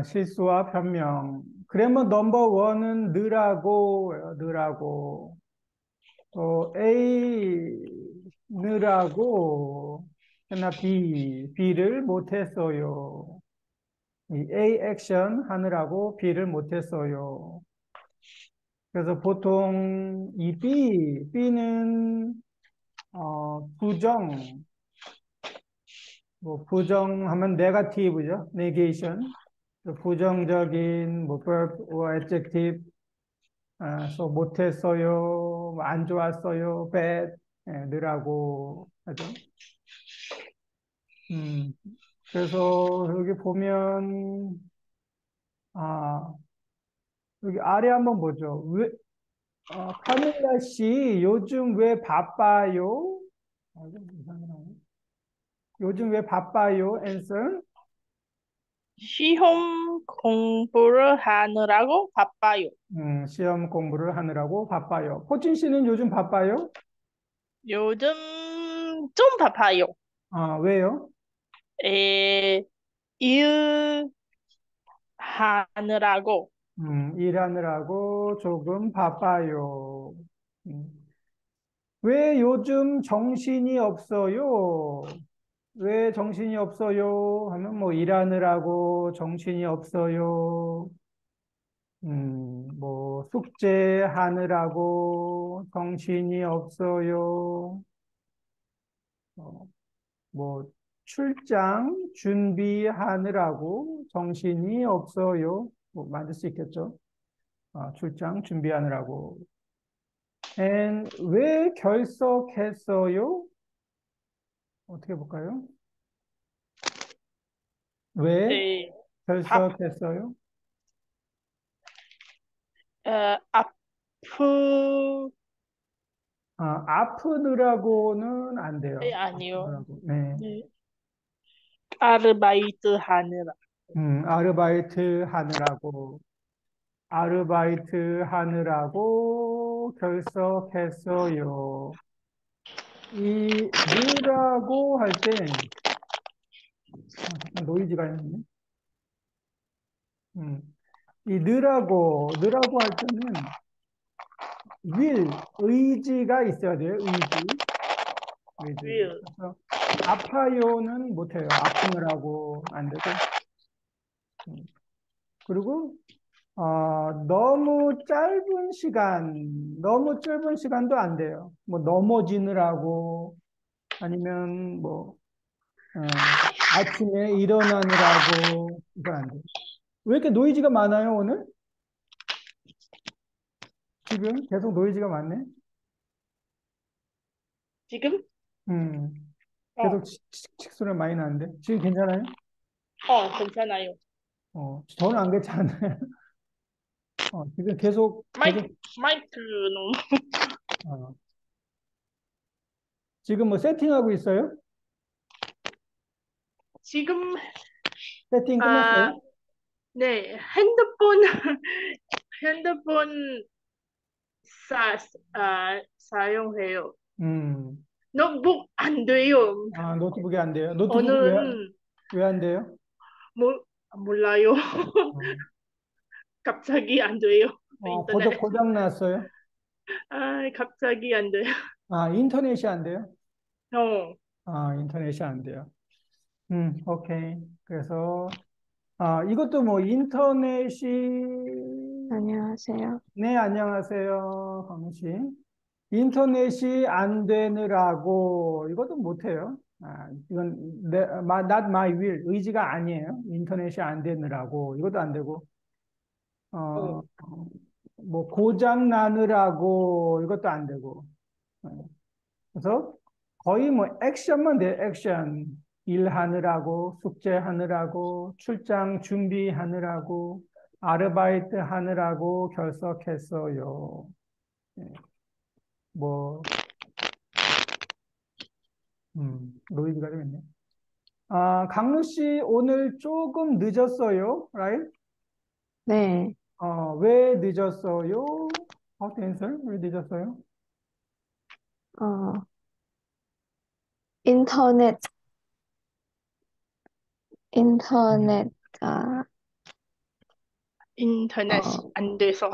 실수와 변명. 그러면 넘버 원은 느라고, 느라고. 또 A 느라고, 하나 B를 못했어요. 이 A 액션 하느라고 B를 못했어요. 그래서 보통 이 B는 부정, 뭐 부정하면 네거티브죠, 네게이션. 부정적인 뭐 verb or adjective, so 못했어요, 뭐안 좋았어요, bad, 느라고 하죠. 음, 그래서 여기 보면 아 여기 아래 한번 보죠. 카밀라 씨 요즘 왜 바빠요? 좀 이상하네. 요즘 왜 바빠요? answer. 시험 공부를 하느라고 바빠요. 시험 공부를 하느라고 바빠요. 포진 씨는 요즘 바빠요? 요즘 좀 바빠요. 왜요? 에, 일하느라고. 일하느라고 조금 바빠요. 음, 왜 요즘 정신이 없어요? 왜 정신이 없어요? 하면 뭐 일하느라고 정신이 없어요. 뭐 숙제하느라고 정신이 없어요. 어, 뭐 출장 준비하느라고 정신이 없어요. 뭐 만들 수 있겠죠. 출장 준비하느라고. 왜 결석했어요? 어떻게 볼까요? 왜 에, 밥, 결석했어요? 아프, 아프느라고는 안 돼요. 아니요. 아프느라고. 네. 네. 아르바이트 하느라. 아르바이트 하느라고. 아르바이트 하느라고 결석했어요. 이 느라고 할 때, 잠깐 노이즈가 있네. 음, 이 느라고 할 때는 의지가 있어야 돼요. 의지. will, 그래서 아파요는 못해요. 아프느라고 안 되고. 음, 그리고 너무 짧은 시간도 안 돼요. 뭐 넘어지느라고 아니면 뭐 아침에 일어나느라고 이건 안 돼요. 왜 이렇게 노이즈가 많아요, 오늘? 지금 계속 노이즈가 많네. 지금? 음, 계속 어, 소리 많이 나는데 지금 괜찮아요? 괜찮아요. 저는 안 괜찮아요. 지금 마이크, 마이크는 어, 지금 뭐 세팅하고 있어요? 지금, 세팅 아, 끝났어요? 네, 핸드폰 사용해요. 음, 노트북 안 돼요. 노트북이 안 돼요. 노트북은 오늘은 왜 안 돼요? 몰라요. 어, 갑자기 안 돼요. 인터넷. 고장 났어요? 갑자기 안 돼요. 인터넷이 안 돼요? 어, 인터넷이 안 돼요. 오케이. 그래서, 이것도 뭐 인터넷이, 안녕하세요. 네, 안녕하세요, 강민 씨. 인터넷이 안 되느라고, 이것도 못해요. 이건, not my will, 의지가 아니에요. 인터넷이 안 되느라고, 이것도 안 되고, 어, 어, 뭐, 고장 나느라고, 이것도 안 되고. 그래서 거의 뭐 액션만 돼, 액션. 일하느라고, 숙제하느라고, 출장 준비하느라고, 아르바이트 하느라고 결석했어요. 예, 뭐, 노이즈가 좀 있네. 강루 씨 오늘 조금 늦었어요, right? 네, 왜 늦었어요? How to answer? 왜 늦었어요? 어, 인터넷 인터넷가 인터넷이 어, 안 돼서.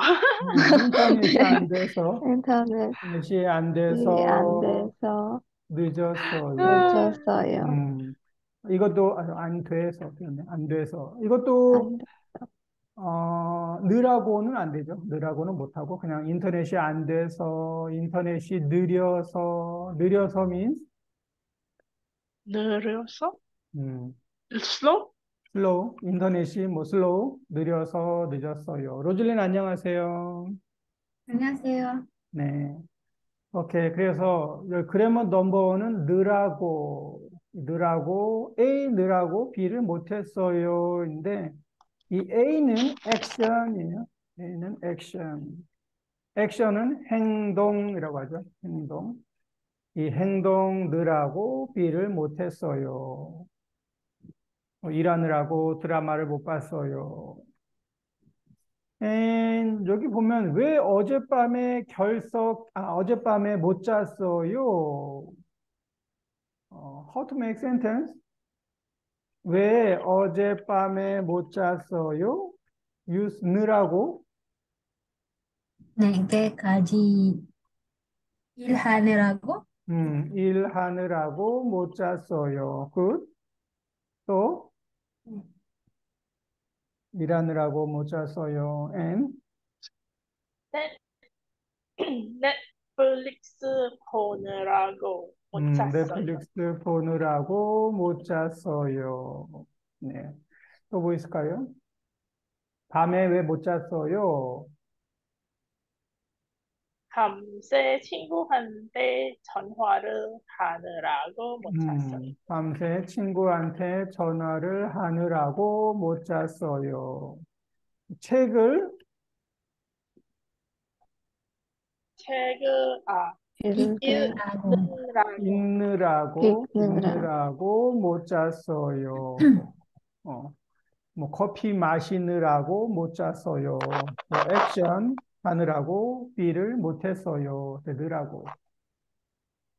인터넷이 안 돼서, 인터넷이 인터넷이 안 안 돼서 돼서 늦었어요. 아, 늦었어요. 음, 이것도 안 돼서, 그러네. 안 돼서. 이것도, 안 돼. 느라고는 안 되죠. 느라고는 못하고, 그냥 인터넷이 안 돼서, 인터넷이 느려서 means, 느려서? 음, slow? slow. 인터넷이 뭐 slow, 느려서 늦었어요. 로즐린 안녕하세요. 안녕하세요. 네. 오케이. 그래서 그래머 넘버는 느라고 A 느라고 B를 못했어요인데 이 A는 액션이에요. A는 액션. 액션은 행동이라고 하죠. 행동. 이 행동 느라고 B를 못했어요. 일하느라고 드라마를 못 봤어요. 여기 보면 왜 어젯밤에 못 잤어요? How to make sentence? 왜 어젯밤에 못 잤어요? use 느라고, 내게까지 일하느라고 일하느라고 못 잤어요. good. 또, 일하느라고 못 잤어요. and, 넷, 넷플릭스 보느라고 못 잤어요. 넷플릭스 보느라고 못 잤어요. 네. 또 뭐 있을까요? 밤에 왜 못 잤어요? 밤새 친구한테 전화를 하느라고 못 잤어요. 밤새 친구한테 전화를 하느라고 못 잤어요. 책을 책을, 읽느라고 읽느라고. 읽느라 읽느라고 못 잤어요. 어, 뭐 커피 마시느라고 못 잤어요. 뭐 액션 하느라고 B를 못 했어요. 되더라고.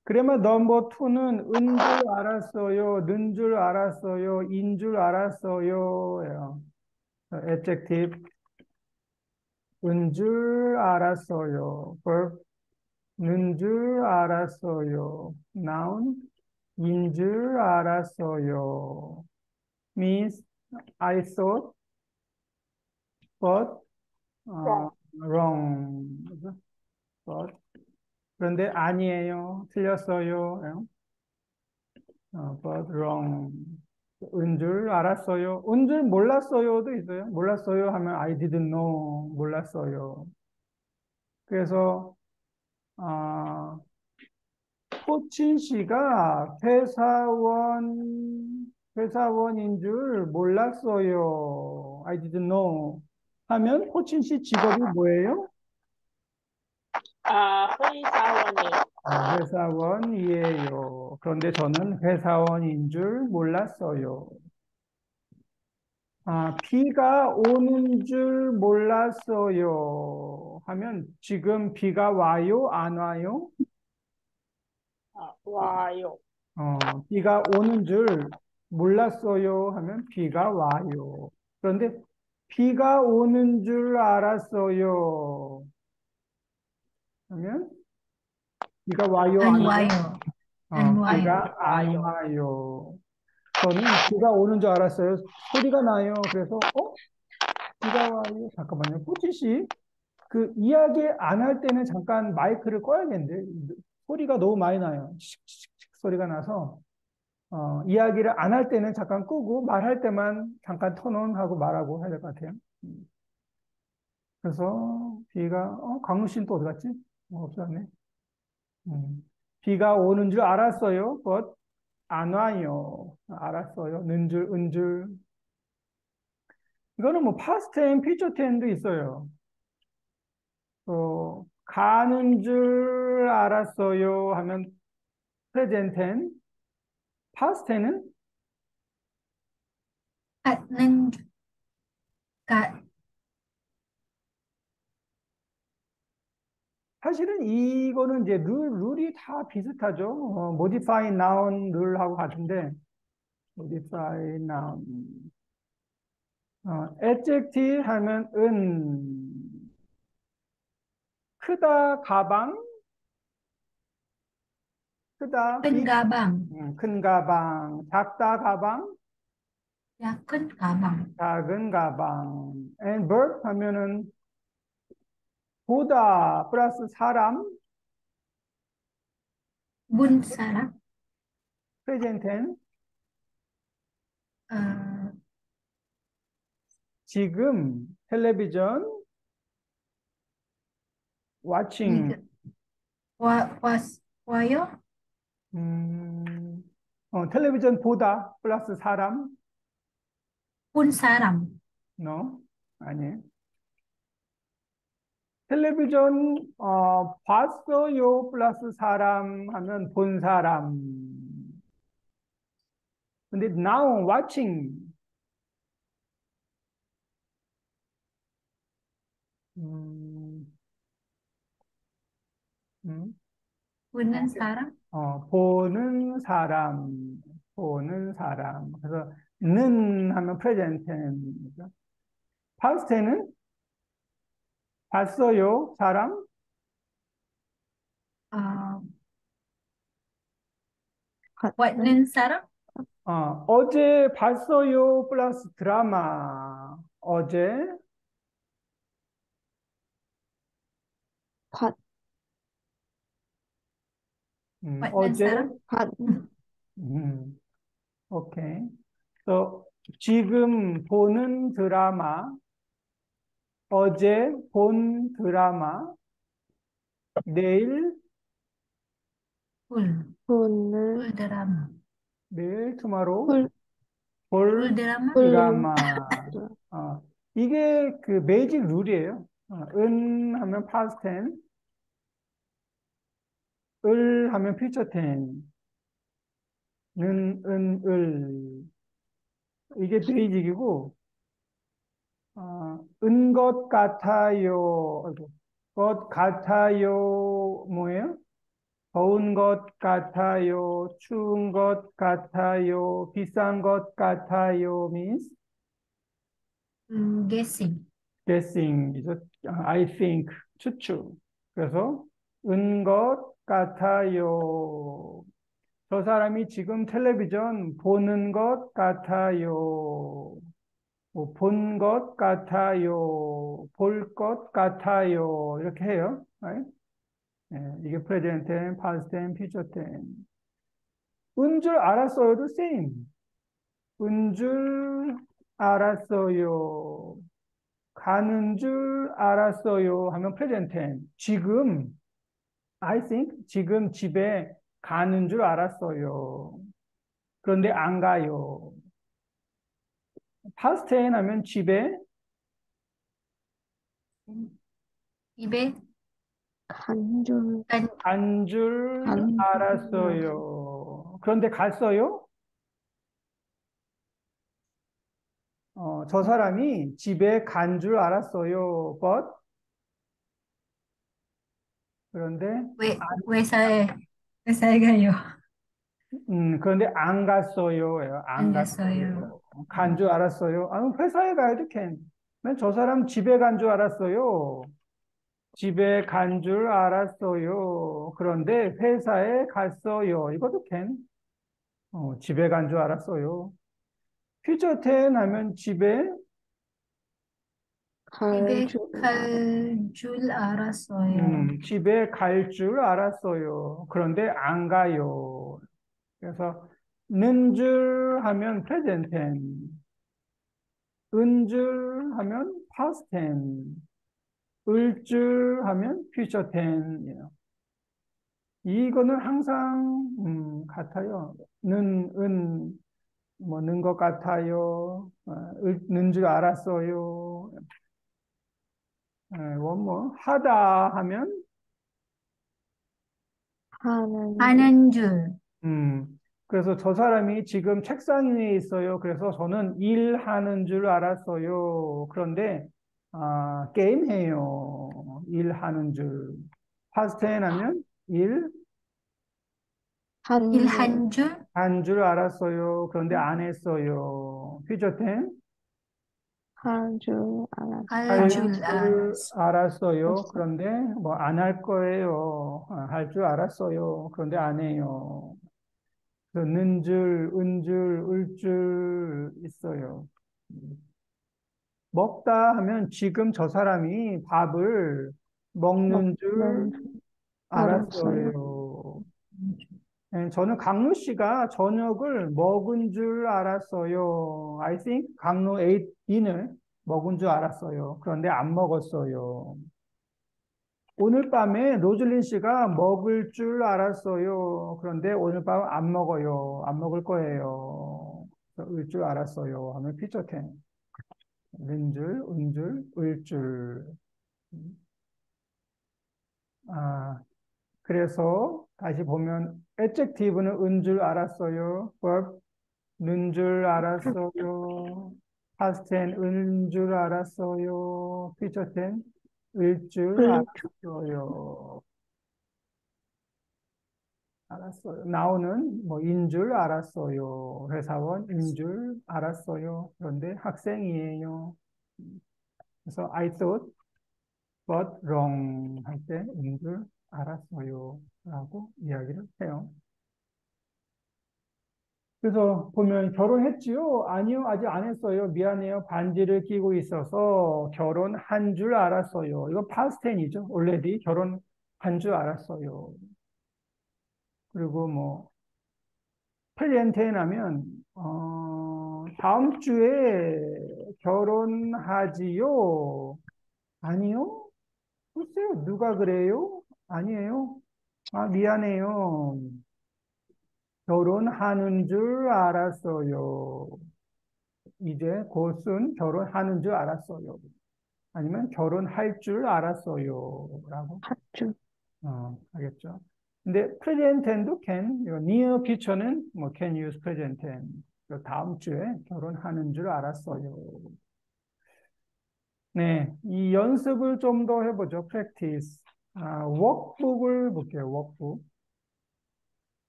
그러면 넘버 투는 은 줄 알았어요, 는 줄 알았어요, 인 줄 알았어요. adjective 은 줄 알았어요. verb 는 줄 알았어요. noun 인 줄 알았어요. means I thought but wrong. wrong. 그죠? but 그런데 아니에요. 틀렸어요. but wrong. 은 줄 알았어요. 은 줄 몰랐어요도 있어요. 몰랐어요 하면 I didn't know. 몰랐어요. 그래서 아, 호친 씨가 회사원인 줄 몰랐어요. I didn't know. 하면 호친 씨 직업이 뭐예요? 회사원이에요. 회사원이에요. 그런데 저는 회사원인 줄 몰랐어요. 비가 오는 줄 몰랐어요. 하면 지금 비가 와요? 안 와요? 와요. 비가 오는 줄 몰랐어요 하면 비가 와요. 그런데 비가 오는 줄 알았어요 하면 비가 와요, 안 안 와요? 와요. 안 와요. 비가 안 와요. 저는 비가 오는 줄 알았어요. 소리가 나요. 그래서, 비가 와요. 잠깐만요. 호치 씨, 그 이야기 안 할 때는 잠깐 마이크를 꺼야겠는데, 소리가 너무 많이 나요. 칙칙칙 소리가 나서. 이야기를 안 할 때는 잠깐 끄고 말할 때만 잠깐 턴온하고 말하고 해야 될 것 같아요. 그래서 비가 강우 씨는 또 어디 갔지? 없었네. 비가 오는 줄 알았어요. but 안 와요. 알았어요. 는 줄, 은 줄. 이거는 뭐 past tense, future tense도 있어요. 가는 줄 알았어요 하면 present tense. past tense는 갔는 가 사실은 이거는 이제 룰이 다 비슷하죠. modify noun 룰하고 같은데, modify noun. adjective 하면 크다, 가방, 크다, 큰 big, 가방. 큰 가방, 작다, 가방, 작은 가방. 작은 가방. and verb 하면은 보다 플러스 사람, Bun 사람. present tense, 어, 지금 텔레비전, watching, 지금 와요? 텔레비전 보다 플러스 사람, 본 사람. no, 아니. 텔레비전 봤어요 플러스 사람 하면 본 사람. 근데 now watching 음, 음, 보는 사람. 보는 사람, 보는 사람. 그래서 는 하면 present tense. past tense는 봤어요 사람, 어, 봤는 보는 사람. 어제 봤어요 플러스 드라마. 어제 봤 보는 어제 사람. 봤 오케이. 또 지금 보는 드라마, 어제 본 드라마, 내일 볼 보는 드라마. 내일 tomorrow 볼 볼 드라마. 드라마. 이게 그 베이직 룰이에요. 은 하면 past tense, 을 하면 future tense, 을. 이게 베이직이고, 은 것 같아요. 아이고, 것 같아요. 뭐예요? 더운 것 같아요. 추운 것 같아요. 비싼 것 같아요. means guessing. guessing. 이죠? I think. 추측. 그래서 은 것 같아요. 저 사람이 지금 텔레비전 보는 것 같아요. 본 것 같아요. 볼 것 같아요. 이렇게 해요. right? 이게 present tense, past tense, future tense. 은 줄 알았어요도 same. 은 줄 알았어요. 가는 줄 알았어요. 하면 present tense. 지금, I think, 지금 집에 가는 줄 알았어요. 그런데 안 가요. past tense 하면 집에 입에 간줄 간 줄 간 알았어요. 그런데 갔어요? 저 사람이 집에 간 줄 알았어요. but 그런데 회사에 가요. 그런데 안 갔어요. 안 안 갔어요. 갔어요. 간 줄 알았어요. 회사에 가야지 can. 저 사람 집에 간 줄 알았어요. 집에 간 줄 알았어요. 그런데 회사에 갔어요. 이것도 can. 집에 간 줄 알았어요. future tense 하면 집에 집에 갈줄 갈 줄 알았어요. 집에 갈 줄 알았어요. 그런데 안 가요. 그래서 는 줄 하면 present tense, 은 줄 하면 past tense, 을 줄 하면 future tense예요. 이거는 항상 같아요. 는 것 같아요. 는 줄 알았어요. 원모 하다 하면 하는 줄. 그래서 저 사람이 지금 책상 위에 있어요. 그래서 저는 일하는 줄 알았어요. 그런데 게임해요. 일하는 줄. 파스텐 하면 일, 한줄 일한 줄. 한 줄 알았어요. 그런데 안 했어요. 퓨처 텐 할 줄 알았어요. 할 할 줄 줄 알았어. 알았어요. 그런데 뭐 안 할 거예요. 할 줄 알았어요. 그런데 안 해요. 는 줄, 은 줄, 을 줄 있어요. 먹다 하면 지금 저 사람이 밥을 먹는 줄 먹는 줄 알았어요. 알았어요. 네, 저는 강루 씨가 저녁을 먹은 줄 알았어요. I think 강루 ate dinner 먹은 줄 알았어요. 그런데 안 먹었어요. 오늘 밤에 로즐린 씨가 먹을 줄 알았어요. 그런데 오늘 밤 안 먹어요. 안 먹을 거예요. 을 줄 알았어요. 하면 피처 텐. 는 줄, 은 줄, 을 줄. 아, 그래서 다시 보면 adjective는 은 줄 알았어요. verb 는 줄 알았어요. past tense 은줄 알았어요. future tense 을 줄 을 줄 알았어요. 알았어요. 나오는 뭐 인 줄 알았어요. 회사원 인 줄 알았어요. 그런데 학생이에요. 그래서 I thought but wrong 할 때 인 줄 알았어요. 라고 이야기를 해요. 그래서 보면 결혼했지요? 아니요, 아직 안 했어요. 미안해요. 반지를 끼고 있어서 결혼한 줄 알았어요. 이거 파스텐이죠. already 결혼한 줄 알았어요. 그리고 뭐 플랜테인 하면 다음 주에 결혼하지요? 아니요? 글쎄요, 누가 그래요? 아니에요? 아, 미안해요. 결혼하는 줄 알았어요. 이제 곧은 결혼하는 줄 알았어요. 아니면 결혼할 줄 알았어요. 라고, 줄 하겠죠. 근데 present tense도 can, 이거 near future는 뭐 can use present tense. 다음 주에 결혼하는 줄 알았어요. 네, 이 연습을 좀 더 해보죠. practice. 워크북을 볼게요. 워크북.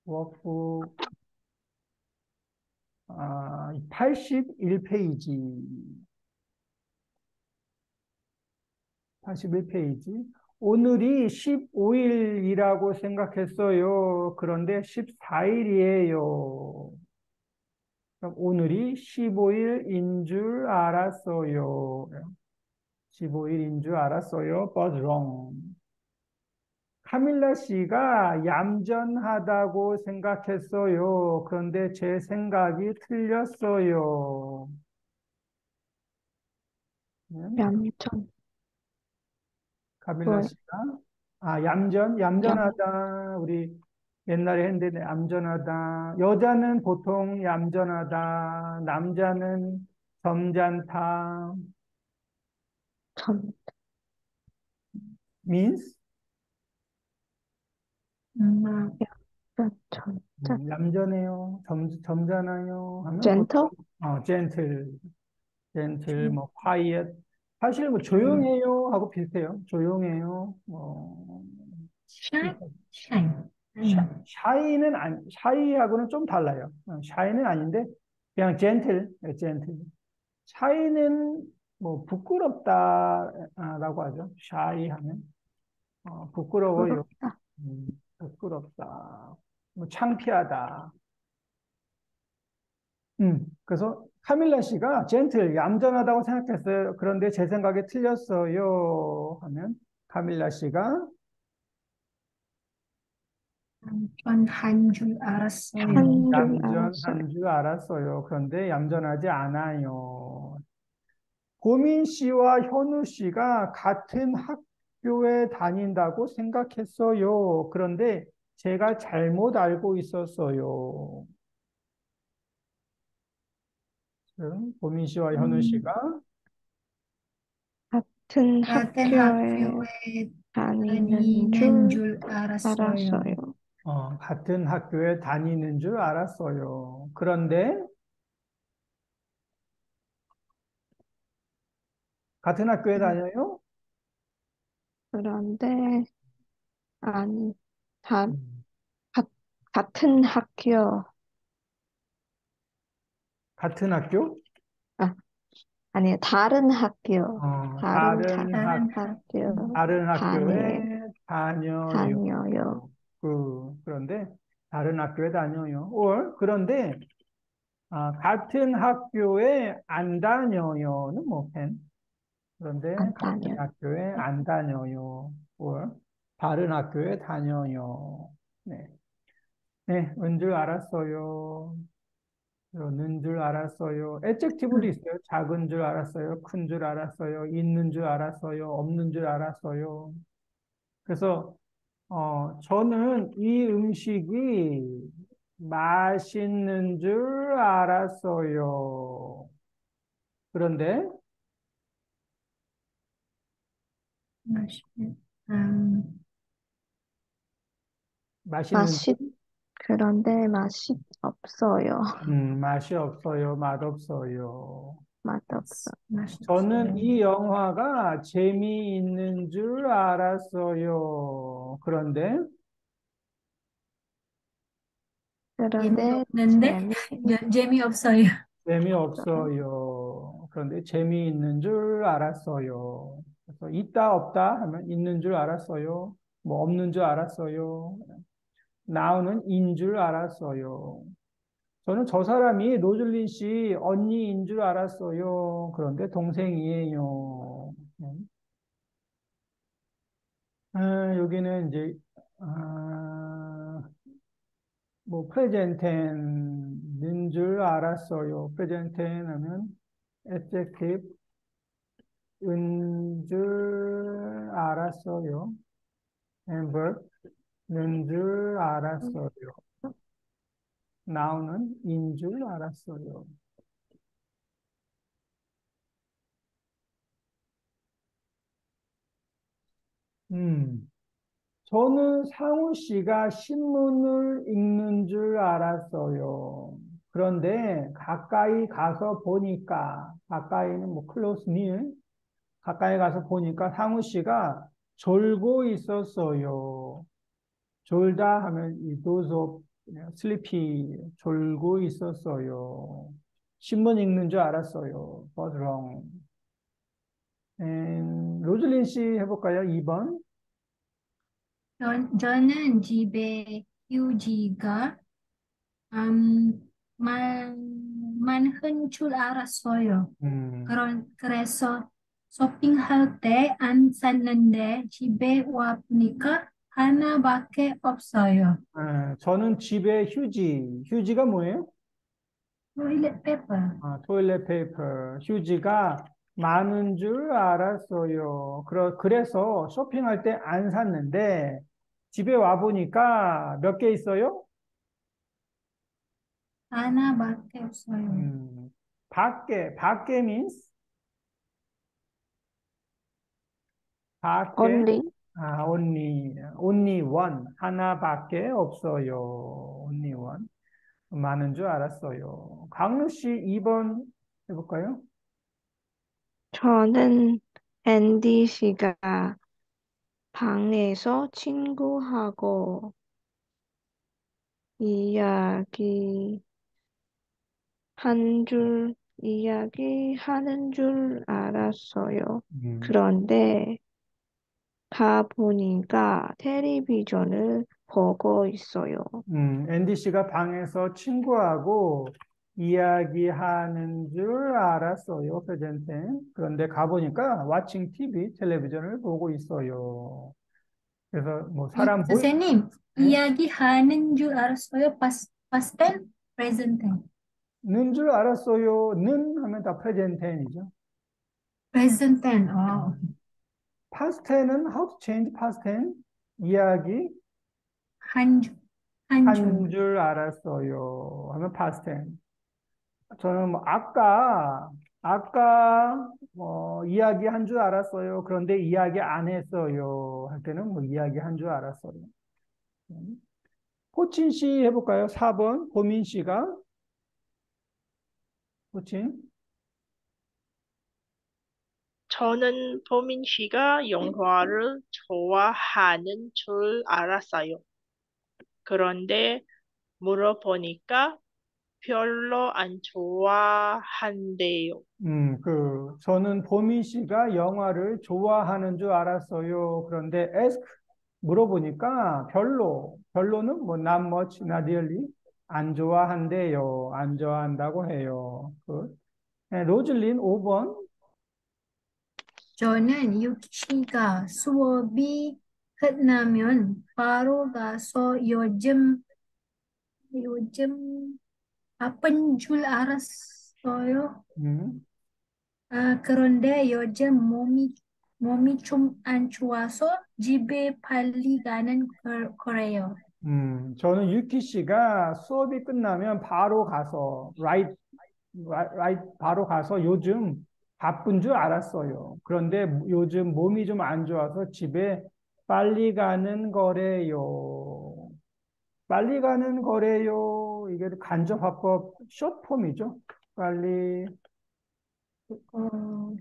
워크북, 81페이지. 81페이지. 오늘이 15일이라고 생각했어요. 그런데 14일이에요. 오늘이 15일인 줄 알았어요. 15일인 줄 알았어요. But wrong. 카밀라 씨가 얌전하다고 생각했어요. 그런데 제 생각이 틀렸어요. 얌전 카밀라 뭘 씨가 얌전하다. 우리 옛날에 했는데 얌전하다. 여자는 보통 얌전하다. 남자는 점잖다. 전 means 음, 전 얌전해요. 점잖아요. 하면 젠터 보통 젠틀, 뭐 quiet. 사실 뭐 조용해요 하고 비슷해요. 조용해요. 샤이, 샤이. 샤이하고는 좀 달라요. 샤이는 아닌데 그냥 젠틀. 샤이는 뭐 부끄럽다라고 하죠. 샤이 하면 부끄러워요. 부럽다. 부끄럽다. 뭐 창피하다. 그래서 카밀라 씨가 젠틀, 얌전하다고 생각했어요. 그런데 제 생각에 틀렸어요. 하면 카밀라 씨가 얌전한 줄 알았어요. 한 줄 알았어요. 얌전한 줄 알았어요. 그런데 얌전하지 않아요. 고민 씨와 현우 씨가 같은 학교에 다닌다고 생각했어요. 그런데 제가 잘못 알고 있었어요. 고민 씨와 현우 음, 씨가 같은 같은 학교에 학교에 다니는 다니는 줄 줄 알았어요. 알았어요. 같은 학교에 다니는 줄 알았어요. 그런데 같은 학교에 다녀요? 그런데 아니 다 음. 같은 학교 같은 학교? 아, 아니요. 다른 학교. 다른 다른 다른 학교 다른 학교에 다녀요. 다녀요. 다녀요. 그런데 다른 학교에 다녀요. 그런데 같은 학교에 안 다녀요는 뭐 펜. 그런데 안 같은 다녀요. 학교에 안 다녀요. 다른 학교에 다녀요. 네. 네, 은 줄 알았어요. 는 줄 알았어요. adjective도 있어요. 작은 줄 알았어요. 큰 줄 알았어요. 있는 줄 알았어요. 없는 줄 알았어요. 그래서 저는 이 음식이 맛있는 줄 알았어요. 그런데 맛있는 음, 맛있는 줄, 맛이, 그런데 맛이 없어요. 맛이 없어요. 맛없어요. 맛없어. 저는 맛있어요. 이 영화가 재미있는 줄 알았어요. 그런데 그런데 재미없는데 재미없어요. 재미없어요. 재미없어요. 그런데 재미있는 줄 알았어요. 그래서 있다 없다 하면 있는 줄 알았어요. 뭐 없는 줄 알았어요. 나오는 인 줄 알았어요. 저는 저 사람이 노즐린 씨 언니인 줄 알았어요. 그런데 동생이에요. 여기는 이제 뭐 프레젠텐인 줄 알았어요. 프레젠텐 하면 adjective 은 줄 알았어요. and verb는 줄 알았어요. 나오는 인 줄 알았어요. 음, 저는 상우 씨가 신문을 읽는 줄 알았어요. 그런데 가까이 가서 보니까, 가까이는 뭐 close near, 가까이 가서 보니까 상우 씨가 졸고 있었어요. 졸다 하면 이 도서 슬리피 졸고 있었어요. 신문 읽는 줄 알았어요. Was wrong. 로즐린 씨 해볼까요? 2번. 저는 집에 휴지가 음, 많, 많은 줄 알았어요. 그래서 쇼핑할 때 안 샀는데 집에 와 보니까 하나밖에 없어요. 저는 집에 휴지가 뭐예요? toilet paper. 토일렛 페이퍼, 휴지가 많은 줄 알았어요. 그래서 쇼핑할 때 안 샀는데 집에 와 보니까 몇 개 있어요? 하나밖에 없어요. 밖에 means 밖에, only only one. 하나밖에 없어요. only one. 많은 줄 알았어요. 강루 씨 2번 해볼까요? 저는 앤디 씨가 방에서 친구하고 이야기 이야기하는 줄 알았어요. 음. 그런데 가보니까 텔레비전을 보고 있어요. 앤디 씨가 방에서 친구하고 이야기하는 줄 알았어요. 프레젠텐. 그런데 가보니까 watching TV, 텔레비전을 보고 있어요. 그래서 뭐 사람 선생님, 네? 이야기하는 줄 알았어요. past tense, present tense. 는 줄 알았어요. 는 하면 다 프레젠텐이죠. present tense. past tense는 how to change past tense? 이야기 한 줄, 한 줄. 한 줄 알았어요. 하면 past tense. 저는 뭐 아까 이야기 한 줄 알았어요. 그런데 이야기 안 했어요. 할 때는 뭐 이야기 한 줄 알았어요. 호친 씨 해볼까요? 4번 보민 씨가 호친. 저는 보민 씨가 영화를 좋아하는 줄 알았어요. 그런데 물어보니까 별로 안 좋아한대요. 저는 보민 씨가 영화를 좋아하는 줄 알았어요. 그런데 ask, 물어보니까 별로는 뭐 not much, not really, 안 좋아한대요. 안 좋아한다고 해요. 로즐린 5번. 저는 유키가 수업이 끝나면 바로 가서 요즘 바쁜 줄 알았어요. 음, 그런데 요즘 몸이 좀 안 좋아서 집에 빨리 가는 거래요. 저는 유키 씨가 수업이 끝나면 바로 가서, 바로 가서 요즘 바쁜 줄 알았어요. 그런데 요즘 몸이 좀 안 좋아서 집에 빨리 가는 거래요. 빨리 가는 거래요. 이게 간접화법 숏폼이죠. 빨리 어,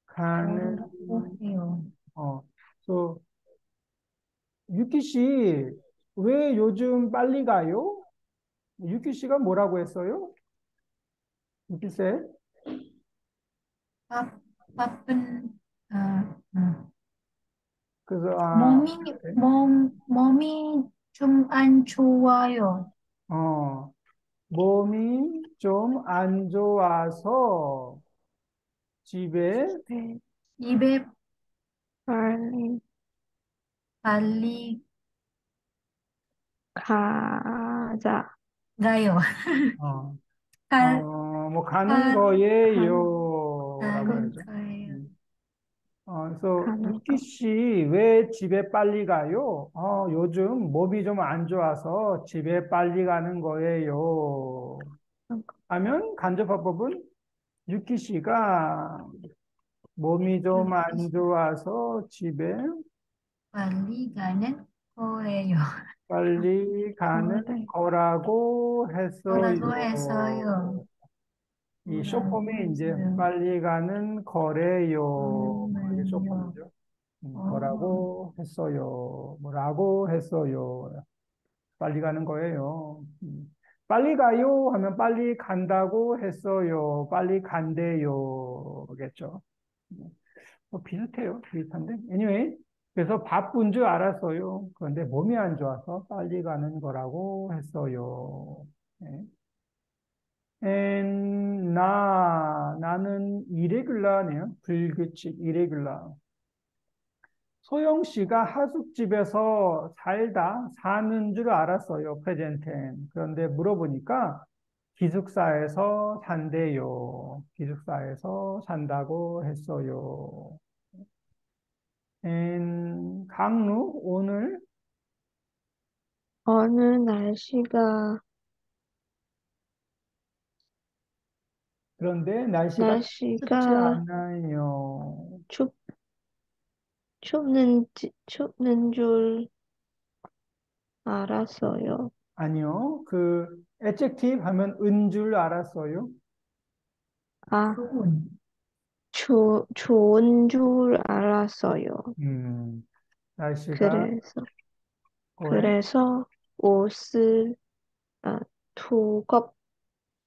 가는, 거라고 해요. 어, 또, 유키 씨, 왜 요즘 빨리 가요? 유키 씨가 뭐라고 했어요? 유키 씨? 바, 바쁜, 아. 그래서, 그래? 몸이 좀 안 좋아요. 어, 몸이 좀 안 좋아서 집에 네, 입에 빨리 빨리 가자. 가요. 어, 갈, 뭐 가는 갈, 거예요 라고 가는 해야죠. 거예요. 음. 그래서 가는 유키 거. 씨 왜 집에 빨리 가요? 요즘 몸이 좀 안 좋아서 집에 빨리 가는 거예요. 하면 간접화법은 유키 씨가 몸이 좀 안 좋아서 집에 빨리 가는 거예요. 빨리 가는 그래. 거라고 뭐라고 했어요. 해서요. 이 뭐라고 쇼폼이 이제 했어요. 빨리 가는 거래요. 이게 말요. 쇼폼이죠. 어, 거라고 했어요. 뭐라고 했어요. 빨리 가는 거예요. 빨리 가요 하면 빨리 간다고 했어요. 빨리 간대요.겠죠. 뭐 비슷해요. 비슷한데. Anyway, 그래서 바쁜 줄 알았어요. 그런데 몸이 안 좋아서 빨리 가는 거라고 했어요. 네. 나는 irregular네요. 불규칙, irregular. 소영 씨가 하숙집에서 사는 줄 알았어요. present tense. 그런데 물어보니까 기숙사에서 산대요. 기숙사에서 산다고 했어요. 강루, 오늘, 어느 날씨가, 그런데 날씨가 춥지 날씨가 않아요. 춥, 춥는 줄 알았어요. 아니요. adjective 하면 은 줄 알았어요. 아, 좋은. 좋은 줄 알았어요. 음, 날씨가, 그래서, 왜? 그래서 옷을 아, 두껍,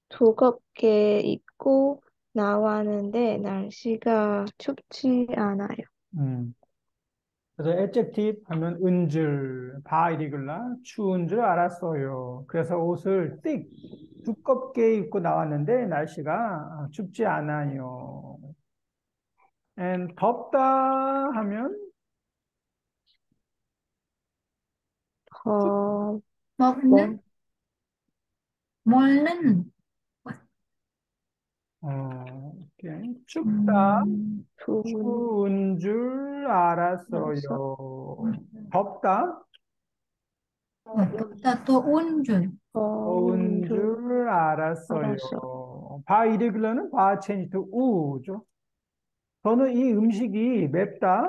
두껍게 입고 나왔는데 날씨가 춥지 않아요. 음, 그래서 adjective 하면 은 줄, irregular, 추운 줄 알았어요. 그래서 옷을 두껍게 입고 나왔는데 날씨가 춥지 않아요. 덥다 하면 춥, 어, 먹는, 뭐, 먹는, 오케이. 춥다, 음, 좋은, 추운 줄 알았어. 알았어요. 덥다, 덥다 또 온 줄. 좋은 더운 줄 줄 알았어. 알았어요. 바 이레귤러는 바 체인지 투 우죠. 저는 이 음식이 맵다,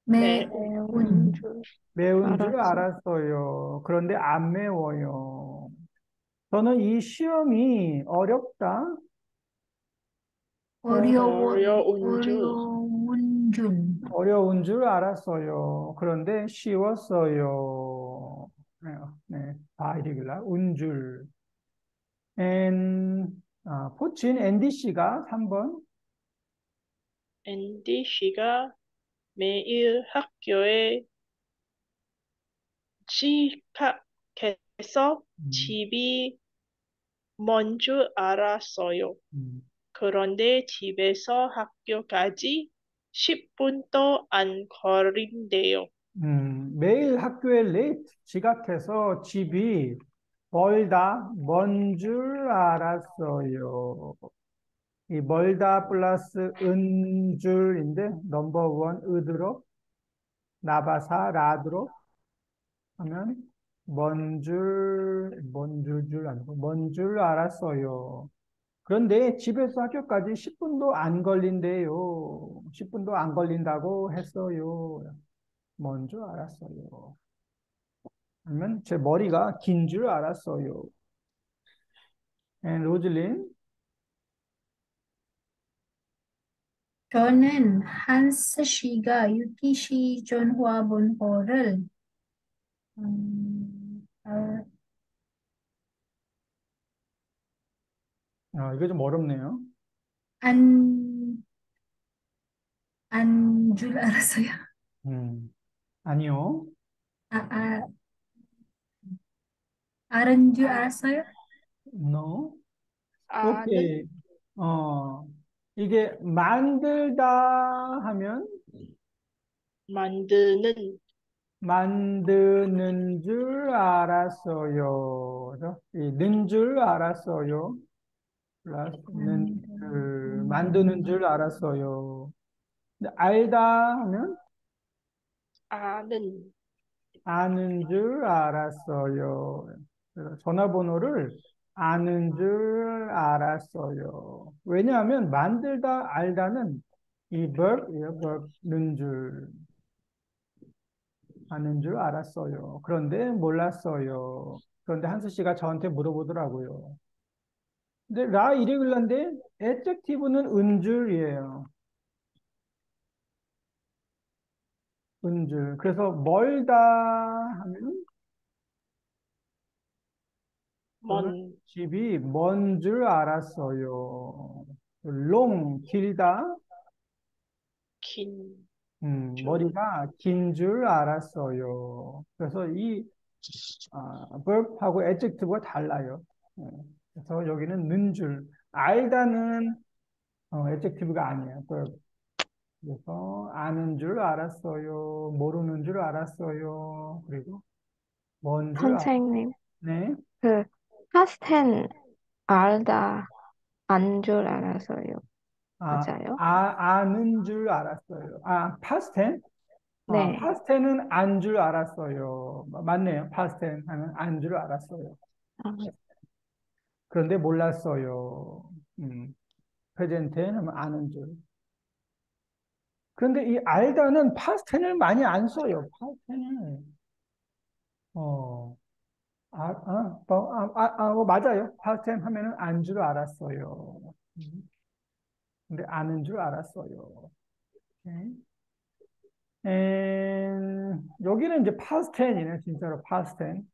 네. 매운 매운, 줄 매운 줄 알았어. 알았어요. 그런데 안 매워요. 저는 이 시험이 어렵다, 어려운 줄. 어려운 줄. 어려운 줄 알았어요. 그런데 쉬웠어요. 네, 네, 바 이레귤러, 운 줄. 포친 앤디 씨가 3번. 앤디 씨가 매일 학교에 지각해서 집이 먼 줄 알았어요. 그런데 집에서 학교까지 10분도 안 걸린대요. 매일 학교에 레이트 지각해서 집이 멀다, 먼 줄 알았어요. 이 멀다 플러스 은 줄인데 넘버 원 으드로 나바사 라드로 하면 먼 줄 아니고 먼 줄 알았어요. 그런데 집에서 학교까지 10분도 안 걸린대요. 10분도 안 걸린다고 했어요. 먼 줄 알았어요. 아니면 제 머리가 긴 줄 알았어요. 로즐린, 저는 한스 씨가 유키 씨 전화 번호를 이거 좀 어렵네요. 안 줄 알았어요. 아니요. 아, 알은 줄 알았어요? No. 아는 오케이. 이게 만들다 하면 만드는 만드는 줄 알았어요. 그죠? 는 줄 알았어요. 플러스는 만드는 줄 알았어요. 근데 알다 하면 아는 아는 줄 알았어요. 그래서 전화번호를 아는 줄 알았어요. 왜냐하면 만들다 알다는 이 verb이에요. verb는 줄 아는 줄 알았어요. 그런데 몰랐어요. 그런데 한수 씨가 저한테 물어보더라고요. 근데 라 이레귤라인데 adjective는 은줄이에요. 은줄. 그래서 멀다 하면 저는 먼 집이 먼 줄 알았어요. 길다. 긴 줄 머리가 긴 줄 알았어요. 그래서 이 verb하고 adjective가 달라요. 예. 그래서 여기는 는 줄. 알다는 adjective가 아니에요. verb. 그래서 아는 줄 알았어요. 모르는 줄 알았어요. 그리고 먼 줄 선생님, 네. 그 파스텐 알다 안 줄 알아서요. 맞아요? 아는 줄 알았어요. 파스텐? 네. 파스텐은 안 줄 알았어요. 맞네요. 파스텐 하면 안 줄 알았어요. 아, 그런데 몰랐어요. 프레젠텐 하면 아는 줄. 그런데 이 알다는 파스텐을 많이 안 써요. 파스텐을. 어, 맞아요. 파스텐 하면은 안 줄 알았어요. 근데 아는 줄 알았어요. 오케이. 여기는 이제 파스텐이네, 진짜로 파스텐.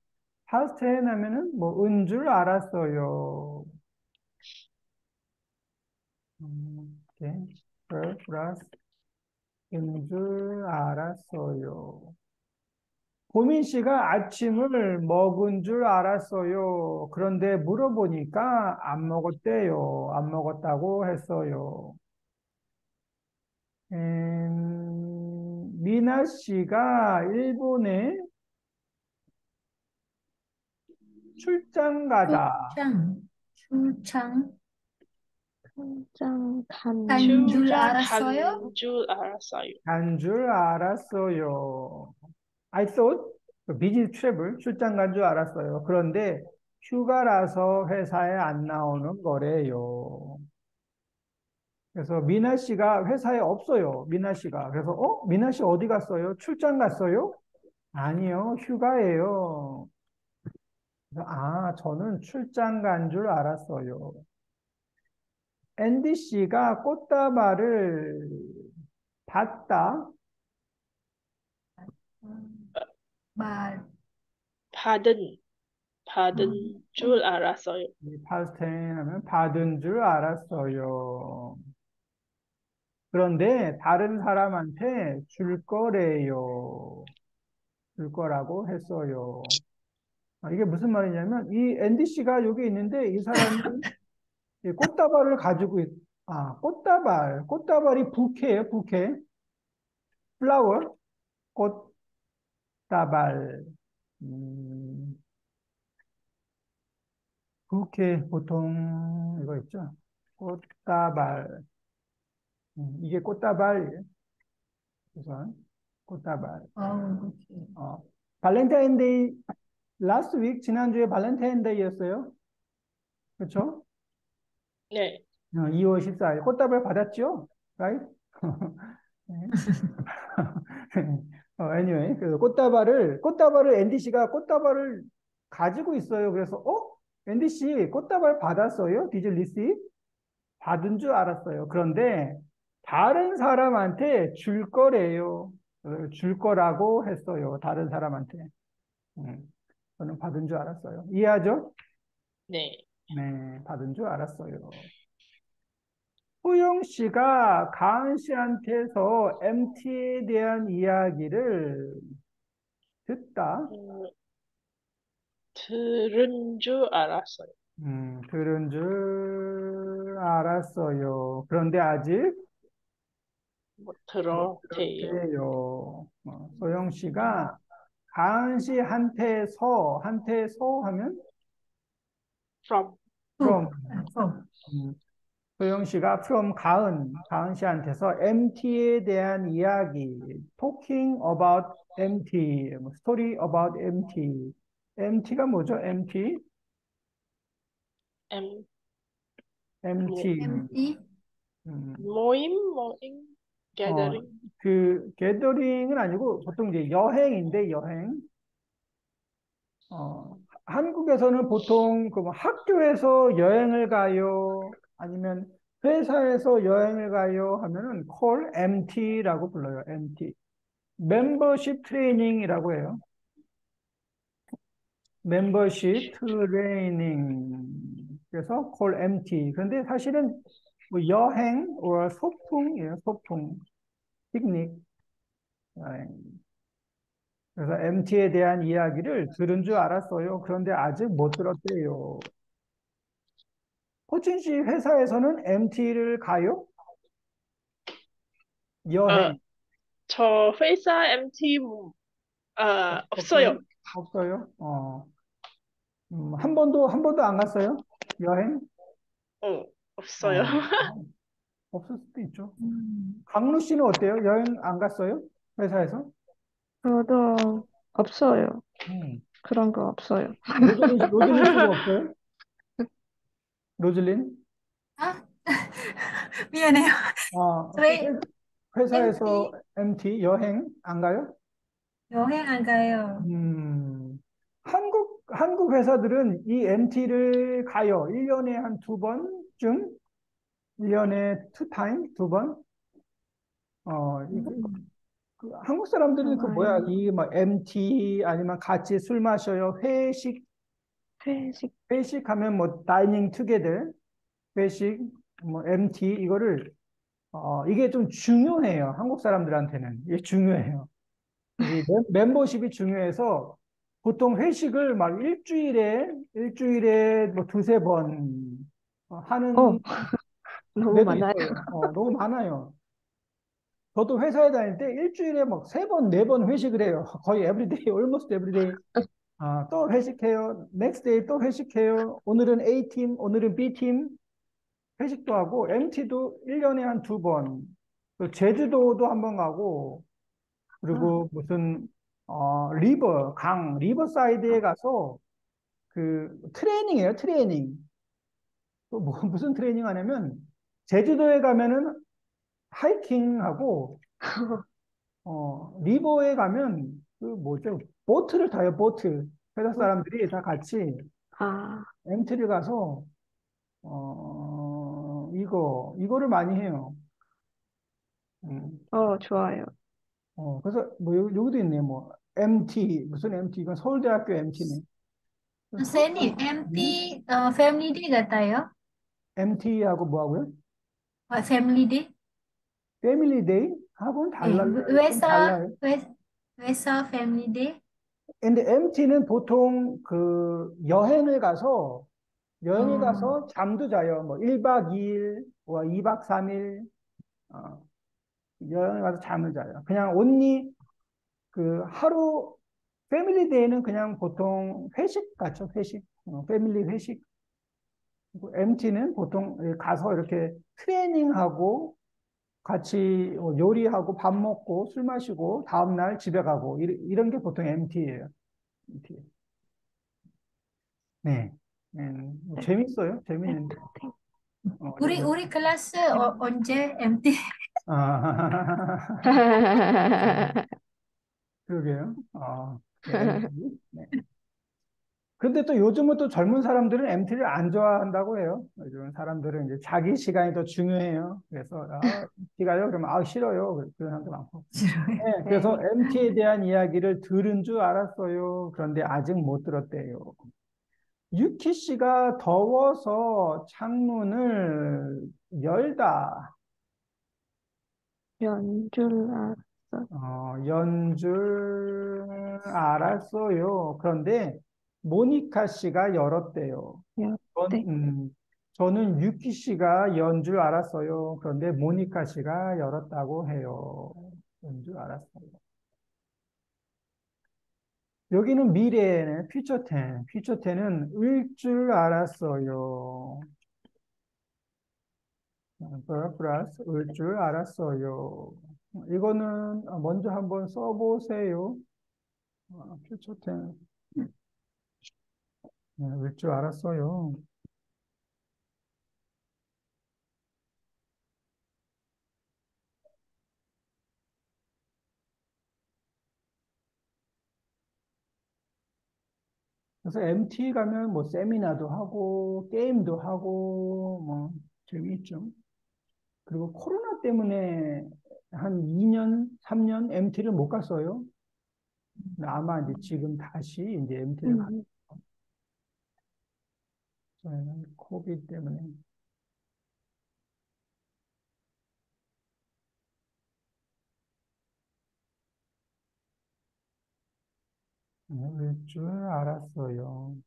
파스텐 하면은 뭐, 은 줄 알았어요. 오케이. 플러스, 은 줄 알았어요. 보민 씨가 아침을 먹은 줄 알았어요. 그런데 물어보니까 안 먹었대요. 안 먹었다고 했어요. 미나 씨가 일본에 출장 가다. 출장 현장 간 간, 줄 출장 알았어요? 간 줄 알았어요. 간 줄 알았어요. I thought 비즈니스 트래블 출장 간 줄 알았어요. 그런데 휴가라서 회사에 안 나오는 거래요. 그래서 미나 씨가 회사에 없어요. 미나 씨가. 그래서 미나 씨 어디 갔어요? 출장 갔어요? 아니요. 휴가예요. 그래서 저는 출장 간 줄 알았어요. 앤디 씨가 꽃다발을 받다. 마, 받은 받은 줄 알았어요. past tense 하면 받은 줄 알았어요. 그런데 다른 사람한테 줄 거래요. 줄 거라고 했어요. 이게 무슨 말이냐면 이 앤디 씨가 여기 있는데 이 사람이 이 꽃다발을 가지고 꽃다발이 부케예요, 부케. 플라워, 꽃다발. 음, 부케 보통 이거 있죠. 꽃다발. 이게 꽃다발이에요. 우선 꽃다발. okay. 발렌타인데이 last week 지난주에 발렌타인데이였어요. 그렇죠? 네. 2월 14일 꽃다발 받았죠? right? 네. anyway, 그 꽃다발을 앤디 씨가 꽃다발을 가지고 있어요. 그래서 앤디 씨 꽃다발 받았어요? Did you receive? 받은 줄 알았어요. 그런데 다른 사람한테 줄 거래요. 줄 거라고 했어요. 다른 사람한테. 저는 받은 줄 알았어요. 이해하죠? 네. 네, 받은 줄 알았어요. 호영 씨가 가은 씨한테서 MT에 대한 이야기를 듣다. 들은 줄 알았어요. 들은 줄 알았어요. 그런데 아직 못 못 들었대요. 들었대요. 소영 씨가 가은 씨한테서 하면 From. from From. 소영 씨가 from 가은 씨한테서 MT에 대한 이야기, talking about MT, story about MT. MT가 뭐죠? MT? M. MT. Empty. 모임, 어, gathering. 게더링은 아니고 보통 이제 여행인데 여행. 한국에서는 보통 그 학교에서 여행을 가요. 아니면 회사에서 여행을 가요 하면은 call MT라고 불러요. MT. 멤버십 트레이닝이라고 해요. 멤버십 트레이닝. 그래서 call MT. 그런데 사실은 뭐 여행, 소풍이에요. 소풍. 피크닉. 여행. 그래서 MT에 대한 이야기를 들은 줄 알았어요. 그런데 아직 못 들었대요. 호진 씨 회사에서는 MT를 가요? 여행. 저 회사 MT 없어요. 없어요? 한 번도 안 갔어요? 여행? 없어요. 없을 수도 있죠. 강루 씨는 어때요? 여행 안 갔어요? 회사에서? 저도 없어요. 그런 거 없어요. 로즐린 씨도 없어요? 로즐린? 아, 미안해요. 저희 회사에서 MT 여행 안 가요? 여행 안 가요. 한국 회사들은 이 MT를 가요. 1년에 한 두 번쯤? 1년에 two time? 두 번? 한국 사람들은 그 뭐야, MT 아니면 같이 술 마셔요. 회식. 회식하면 뭐 다이닝 투게더, 회식, 뭐 MT 이거를 이게 좀 중요해요. 한국 사람들한테는 이게 중요해요. 이 멤버십이 중요해서 보통 회식을 막 일주일에 뭐 두세 번 하는 너무 데도 많아요. 있어요. 너무 많아요. 저도 회사에 다닐 때 일주일에 막 세 번, 네 번 회식을 해요. 거의 everyday, almost everyday. 또 회식해요. next day 또 회식해요. 오늘은 A팀, 오늘은 B팀 회식도 하고, MT도 1년에 한 두 번. 제주도도 한 번 가고, 그리고 무슨, 리버사이드에 가서 그 트레이닝이에요, 트레이닝. 또 무슨 트레이닝 하냐면, 제주도에 가면은 하이킹하고, 리버에 가면 그 뭐죠? 보트를 타요, 보트. 회사 사람들이 다 같이 MT를 가서 이거를 많이 해요. 좋아요. 그래서 뭐 여기도 있네. 뭐 MT 무슨 MT 이건 서울대학교 MT네. 선생님, MT family day 같아요? MT하고 뭐하고요? family day? 패밀리 데이 하고는 네, 달라요. 좀 회사 달라요. 회사 family day? 근데 MT는 보통 그 여행을 어, 가서 잠도 자요. 뭐 1박 2일, 뭐 2박 3일, 어, 여행을 가서 잠을 자요. 그냥 온리 그 하루 패밀리 데이는 그냥 보통 회식 같죠, 회식. 패밀리 회식. MT는 보통 가서 이렇게 트레이닝하고 같이 요리하고 밥 먹고 술 마시고 다음날 집에 가고 이런 게 보통 MT예요. MT. 네. 뭐 네. 재밌어요. 재밌는데. 우리 클래스 언제 MT? 아, 그러게요. 네, MT. 네. 근데 또 요즘은 또 젊은 사람들은 MT를 안 좋아한다고 해요. 요즘 사람들은 이제 자기 시간이 더 중요해요. 그래서, MT가요? 그러면, 싫어요. 그런 사람도 많고. 싫어요. 네, 그래서 네. MT에 대한 이야기를 들은 줄 알았어요. 그런데 아직 못 들었대요. 유키 씨가 더워서 창문을 열다. 연줄 알았어. 연 줄 알았어요. 그런데 모니카 씨가 열었대요. 네. 저는 유키 씨가 연 줄 알았어요. 그런데 모니카 씨가 열었다고 해요. 연 줄 알았어요. 여기는 미래네, 퓨처 텐. 퓨처 텐은 을 줄 알았어요. 플러스 을 줄 알았어요. 이거는 먼저 한번 써보세요. 퓨처 텐. 을 줄 알았어요. 그래서 MT 가면 뭐 세미나도 하고 게임도 하고 뭐 재미있죠. 그리고 코로나 때문에 한 2년, 3년 MT를 못 갔어요. 근데 아마 이제 지금 다시 이제 MT를 갔어요. 음, 저희는 코비드 때문에. 올 줄 알았어요.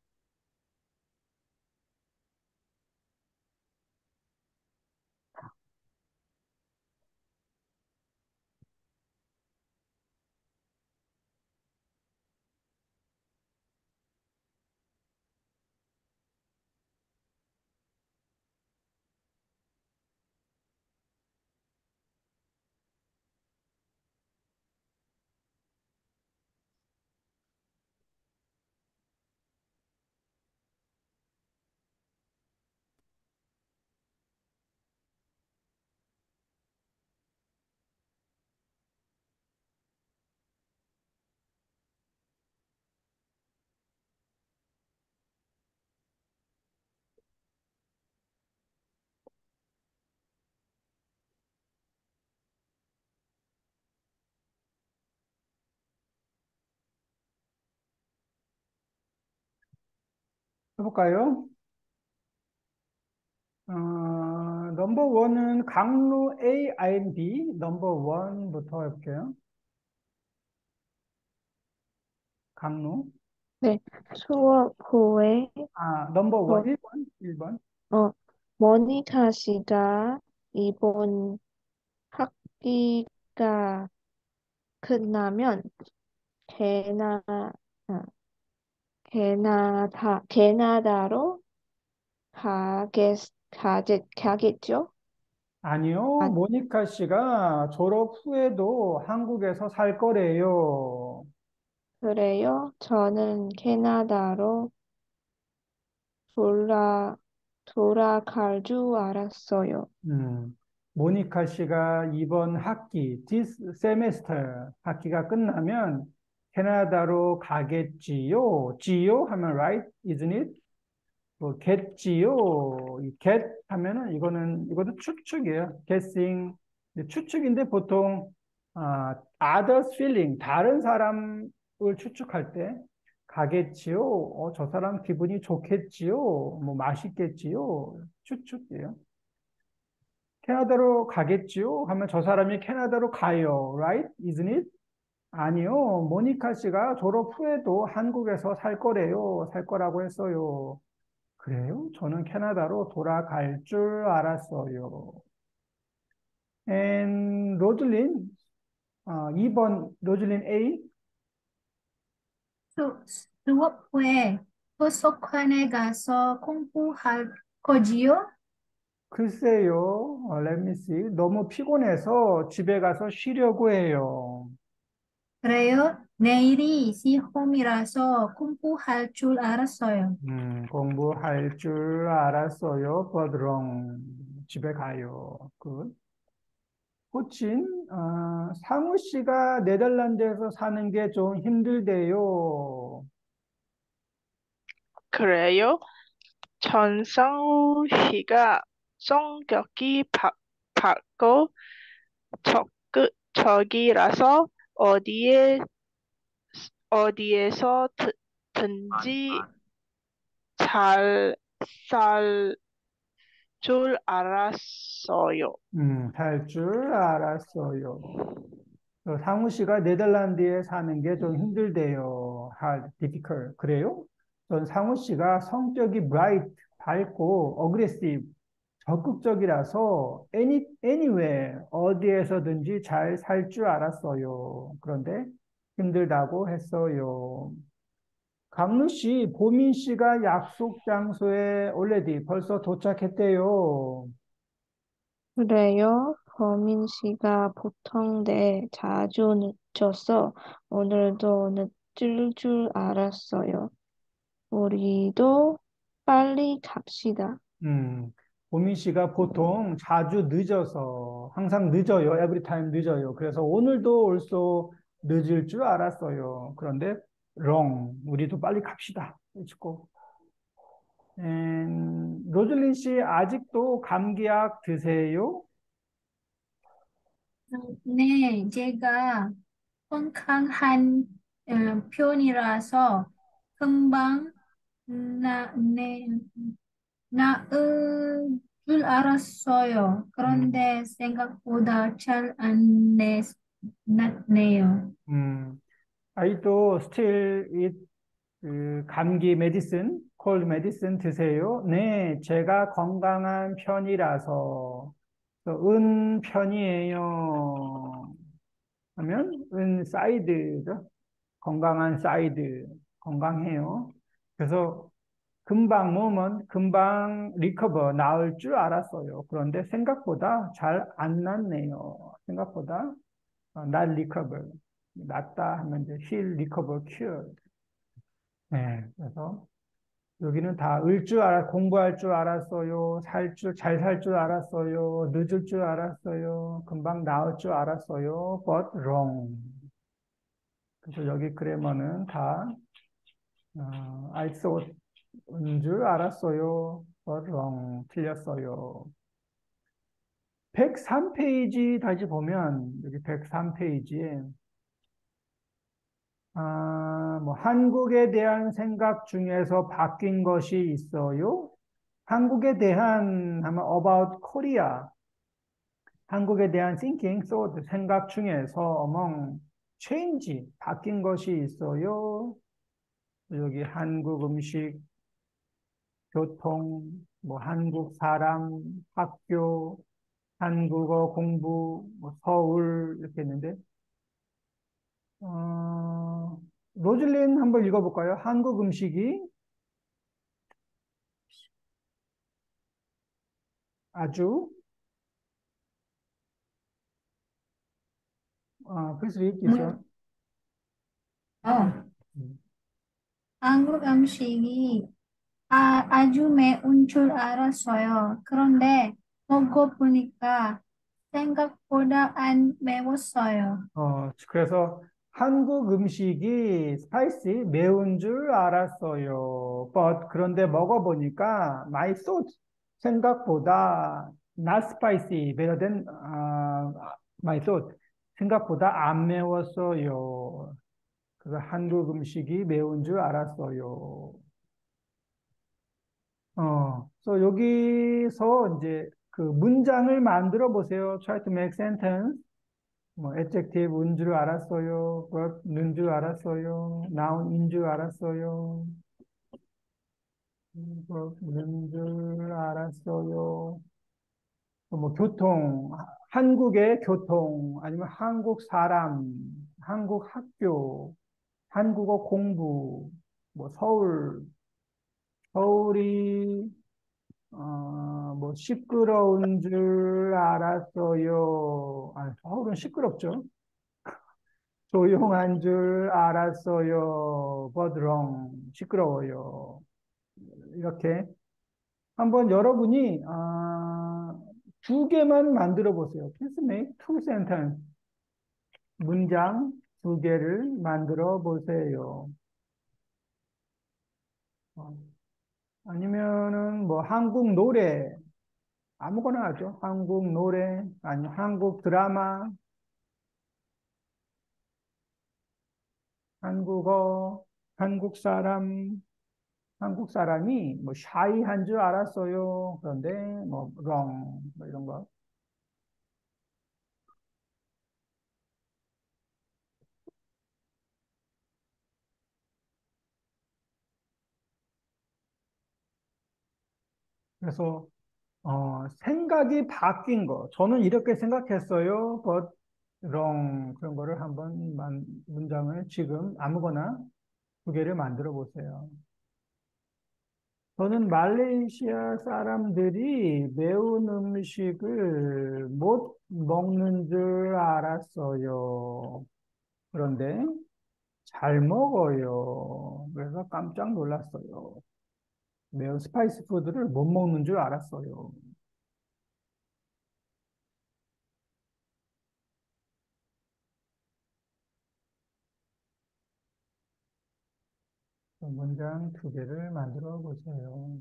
해볼까요? 넘버 원은 강로 A, I, B. 넘버 원부터 해볼게요. 강로. 네. 수업 후에 넘버 원, 뭐, 1번, 1번. 모니카 씨가 이번 학기가 끝나면 캐나, 아, 캐나다로 가겠죠? 아니요, 아, 모니카 씨가 졸업 후에도 한국에서 살 거래요. 그래요? 저는 캐나다로 돌아, 돌아갈 줄 알았어요. 음, 모니카 씨가 이번 학기, this semester 학기가 끝나면 캐나다로 가겠지요. 지요 하면 right, isn't it? 뭐 get지요. 이 get 하면은 이것도 추측이에요. guessing. 추측인데 보통 others feeling 다른 사람을 추측할 때 가겠지요. 저 사람 기분이 좋겠지요. 뭐 맛있겠지요. 추측이에요. 캐나다로 가겠지요. 하면 저 사람이 캐나다로 가요. Right? Isn't it? 아니요. 모니카 씨가 졸업 후에도 한국에서 살 거래요. 살 거라고 했어요. 그래요? 저는 캐나다로 돌아갈 줄 알았어요. And 로즐린, 2번 로즐린 A. 수업 후에 도서관에 가서 공부할 거지요? 글쎄요, let me see. 너무 피곤해서 집에 가서 쉬려고 해요. 그래요? 내일이 시험이라서 공부할 줄 알았어요. 공부할 줄 알았어요. but wrong. 집에 가요. 굿. 호칭, 상우 씨가 네덜란드에서 사는 게 좀 힘들대요. 그래요? 전상우 씨가 성격이 밝고 적극적이라서 어디에서든지 잘 살 줄 알았어요. 살 줄 알았어요. 상우 씨가 네덜란드에 사는 게 좀 힘들대요. hard, difficult. 그래요? 전 상우 씨가 성격이 bright, 밝고 aggressive, 적극적이라서 anywhere, 어디에서든지 잘 살 줄 알았어요. 그런데 힘들다고 했어요. 강루 씨, 보민 씨가 약속 장소에 already 벌써 도착했대요. 그래요? 범인 씨가 보통데 자주 늦어서 오늘도 늦을 줄 알았어요. 우리도 빨리 갑시다. 보민 씨가 보통 자주 늦어서 항상 늦어요. every time 늦어요. 그래서 오늘도 also 늦을 줄 알았어요. 그런데 wrong. 우리도 빨리 갑시다. 그렇고. 로즐린 씨 아직도 감기약 드세요? 네, 제가 건강한 편이라서 금방 네, 나을 줄 알았어요. 음, 그런데 생각보다 잘 안 낫네요. 아직도 still eat 감기 메디슨, 콜드 메디슨 드세요? 네, 제가 건강한 편이라서 은 편이에요. 하면 은 사이드죠. 건강한 사이드, 건강해요. 그래서 금방 몸은 금방 리커버 나을 줄 알았어요. 그런데 생각보다 잘 안 낫네요. 생각보다 not recover 낫다 하면 이제 heal, recover, cure. 네, 그래서 여기는 다 을 줄 공부할 줄 알았어요. 잘 살 줄 알았어요. 늦을 줄 알았어요. 금방 나을 줄 알았어요. But wrong. 그래서 여기 그래머는 다 I thought 줄 알았어요. But wrong. 틀렸어요. 103페이지 다시 보면 여기 103페이지에 뭐 한국에 대한 생각 중에서 바뀐 것이 있어요? 한국에 대한 하면 about Korea. 한국에 대한 thinking, thought, 생각 중에서 among change, 바뀐 것이 있어요? 여기 한국 음식, 교통, 뭐 한국 사람, 학교, 한국어 공부, 뭐 서울 이렇게 했는데 로즐린 한번 읽어볼까요? 한국 음식이 아주 please read this one. 어, 음. 한국 음식이 아주 매운 줄 알았어요. 그런데 먹어보니까 생각보다 안 매웠어요. 그래서 한국 음식이 스파이시 매운 줄 알았어요. But 그런데 먹어보니까 my thought 생각보다 not spicy better than my thought 생각보다 안 매웠어요. 그래서 한국 음식이 매운 줄 알았어요. 그래서 여기서 이제 그 문장을 만들어 보세요. Try to make sentence. 뭐, adjective 은 줄 알았어요. verb는 줄 알았어요. noun인 줄 알았어요. verb는 줄 알았어요. 뭐, 교통, 한국의 교통, 아니면 한국 사람, 한국 학교, 한국어 공부, 뭐, 서울이 뭐, 시끄러운 줄 알았어요. 서울은 시끄럽죠. 조용한 줄 알았어요. but wrong. 시끄러워요. 이렇게. 한번 여러분이, 두 개만 만들어 보세요. Please make two sentence. 문장 두 개를 만들어 보세요. 어, 아니면은 뭐, 한국 노래, 아무거나 하죠. 한국 노래, 아니면 한국 드라마, 한국어, 한국 사람, 한국 사람이 뭐 샤이한 줄 알았어요. 그런데 뭐 wrong 뭐 이런 거. 그래서 생각이 바뀐 거. 저는 이렇게 생각했어요. but wrong 그런 거를 한번 문장을 지금 아무거나 두 개를 만들어 보세요. 저는 말레이시아 사람들이 매운 음식을 못 먹는 줄 알았어요. 그런데 잘 먹어요. 그래서 깜짝 놀랐어요. 매운 스파이스 푸드를 못 먹는 줄 알았어요. 문장 두 개를 만들어 보세요.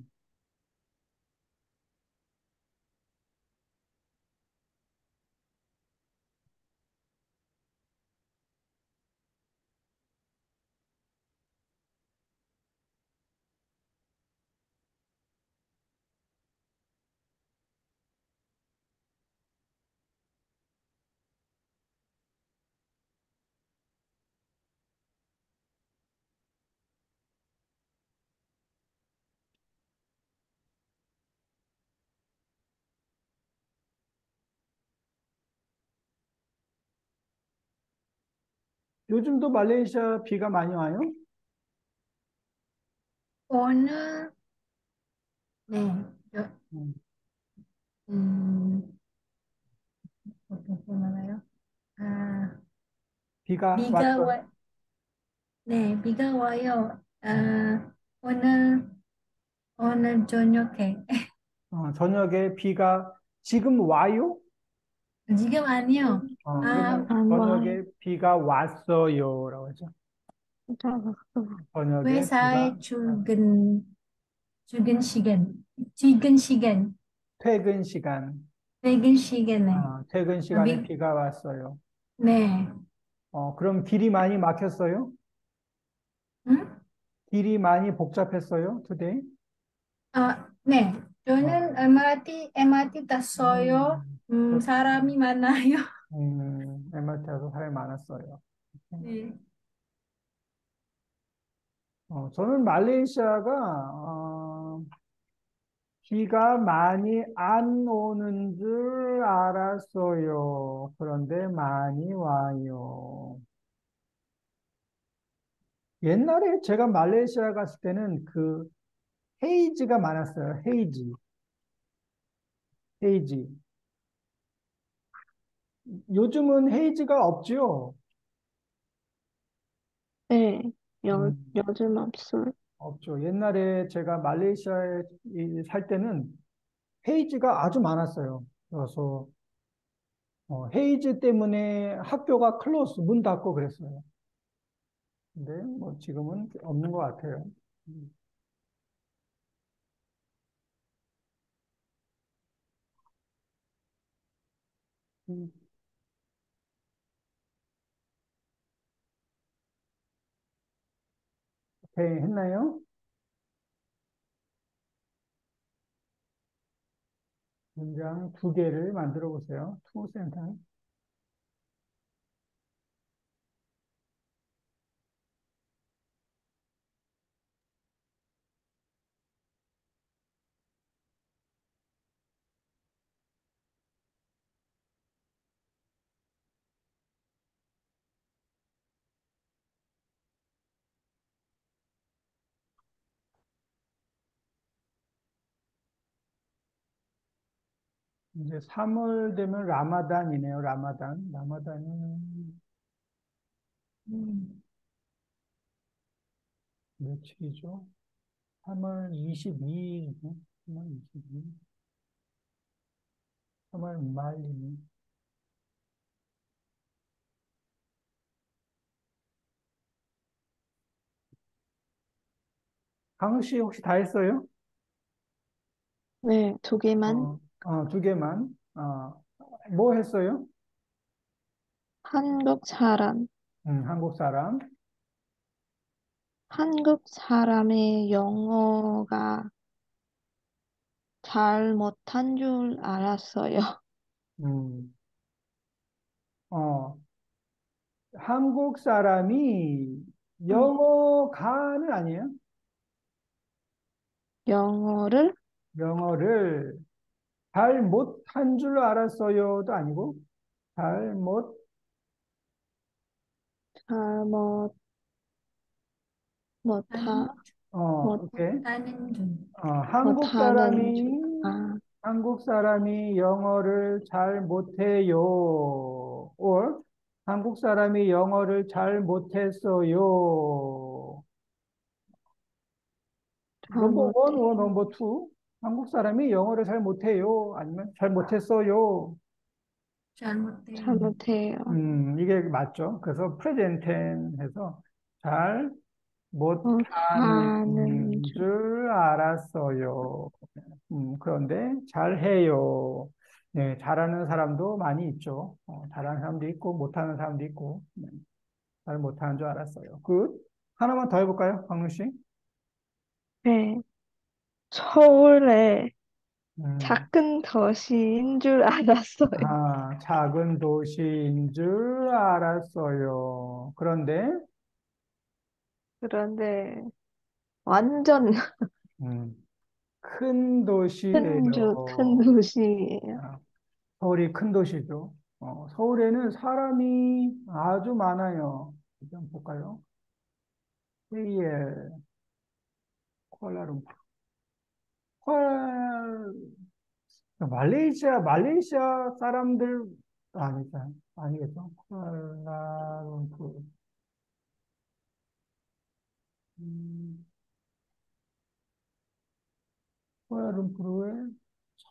요즘도 말레이시아 비가 많이 와요? 오늘, 네, 음, 음, 어떻게 말해요? 아, 비가 비가 왔어요? 와, 네, 비가 와요. 음, 오늘, 오늘 저녁에. 저녁에 비가 지금 와요? 지금 아니요. 아, 그러면 안 와요. 저녁에 비가 왔어요. 라고 하죠. 저녁에 비가 회사에 출근 시간, 출근 시간, 퇴근 시간, 퇴근 시간에. 퇴근 아, 시간에 비가 왔어요. 네. 그럼 길이 많이 막혔어요? 응? 길이 많이 복잡했어요? today? 네. 어, 저는 MRT 탔어요. 그렇구나. 사람이 많아요. MRT에서 사람이 많았어요. 네. 저는 말레이시아가, 비가 많이 안 오는 줄 알았어요. 그런데 많이 와요. 옛날에 제가 말레이시아 갔을 때는 그 헤이즈가 많았어요. 헤이즈. 요즘은 헤이즈가 없죠? 네, 음, 요즘 없어요. 없죠. 옛날에 제가 말레이시아에 살 때는 헤이즈가 아주 많았어요. 그래서 헤이즈 때문에 학교가 클로스, 문 닫고 그랬어요. 근데 뭐 지금은 없는 것 같아요. 음, 음, 했나요? 문장 두 개를 만들어 보세요. 투 센텐스. 이제 3월 되면 라마단이네요. 라마단. 라마단은 며칠이죠? 3월 22일이죠. 3월 22일. 3월 말이네. 강우 씨 혹시 다 했어요? 네, 두 개만. 두 개만. 뭐 했어요? 한국 사람. 한국 사람. 한국 사람의 영어가 잘 못한 줄 알았어요. 음, 어, 한국 사람이 음, 영어가는 아니에요? 영어를 영어를 잘 못한 줄 알았어요도 아니고, 잘 못, 잘 안, 못하, 못, 오케이. 못하는 중. 한국 못하는 줄. 사람이, 한국 사람이 영어를 잘 못해요. or, 한국 사람이 영어를 잘 못했어요. 넘버 원, or 잘못해요. 넘버 투. 한국 사람이 영어를 잘 못해요. 아니면 잘 못했어요. 잘못돼요. 잘못해요. 이게 맞죠. 그래서 present tense 해서 잘 못하는 못하는 줄. 줄 알았어요. 그런데 잘해요. 네, 잘하는 사람도 많이 있죠. 잘하는 사람도 있고, 못하는 사람도 있고, 네, 잘 못하는 줄 알았어요. 굿. 하나만 더 해볼까요, 광루 씨? 네, 서울의 음, 작은 도시인 줄 알았어요. 작은 도시인 줄 알았어요. 그런데, 그런데 완전 음, 큰 큰 도시예요. 도시예요. 아, 서울이 큰 도시죠. 서울에는 사람이 아주 많아요. 좀 볼까요? KL, 쿠알라룸푸르. 쿠알, 말레이시아 사람들, 아니다, 아니겠죠? 쿠알라룸푸르. 음, 쿠알라룸푸르에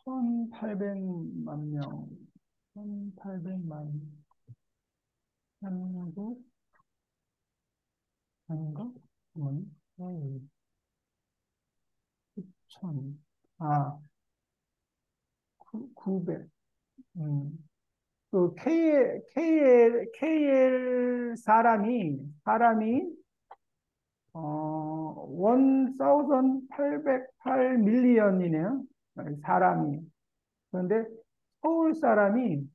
1,800만 명, 1,800만, 한국, 아닌가? 잠깐만요. 천, 아, 900. 그 KL 사람이 1,808 밀리언이네요. 사람이. 그런데 서울 사람이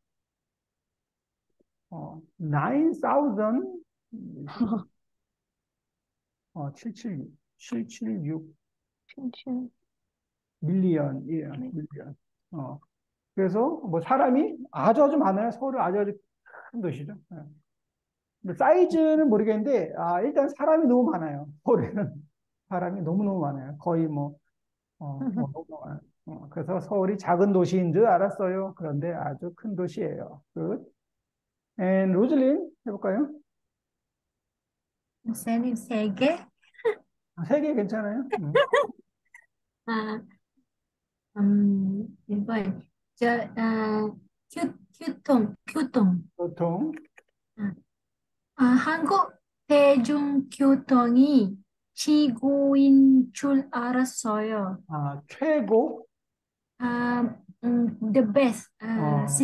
9,000 776 춘춘. 밀리언이에요. 네. 밀리언. 그래서 뭐 사람이 아주 많아요. 서울은 아주 큰 도시죠. 예. 근데 사이즈는 모르겠는데, 일단 사람이 너무 많아요. 서울에는 사람이 너무너무 많아요. 거의 뭐, 너무 많아요. 그래서 서울이 작은 도시인 줄 알았어요. 그런데 아주 큰 도시예요. 굿. And 로즐린 해볼까요? 선생님, 세 개? 세 개 괜찮아요? 아, 이번, 교통. 보통, 한국 대중교통이 최고인 줄 알았어요. 최고, The best.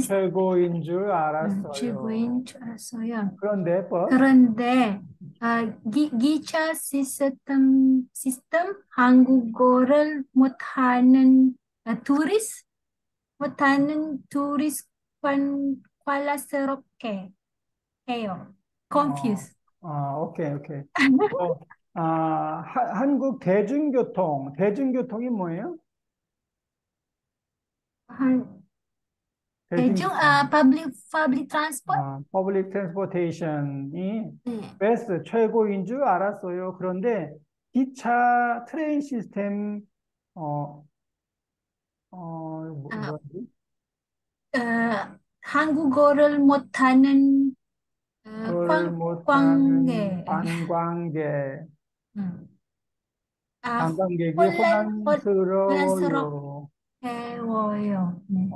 최고인 줄 알았어요. 최고인 줄 알았어요. 그런데, 그런데 기차 시스템 한국어를 못하는 곤란스럽게 해요. Confused. 오케이. 어, 한국 대중교통이 뭐예요? public transport. Public transportation이 네. best, 최고인 줄 알았어요. 그런데 기차, 트레인 시스템, 뭐지? 한국어를 못하는 그걸 못하는 관계. 음. 관광객이 혼란스럽게 혼란스러워요. 해워요. 네.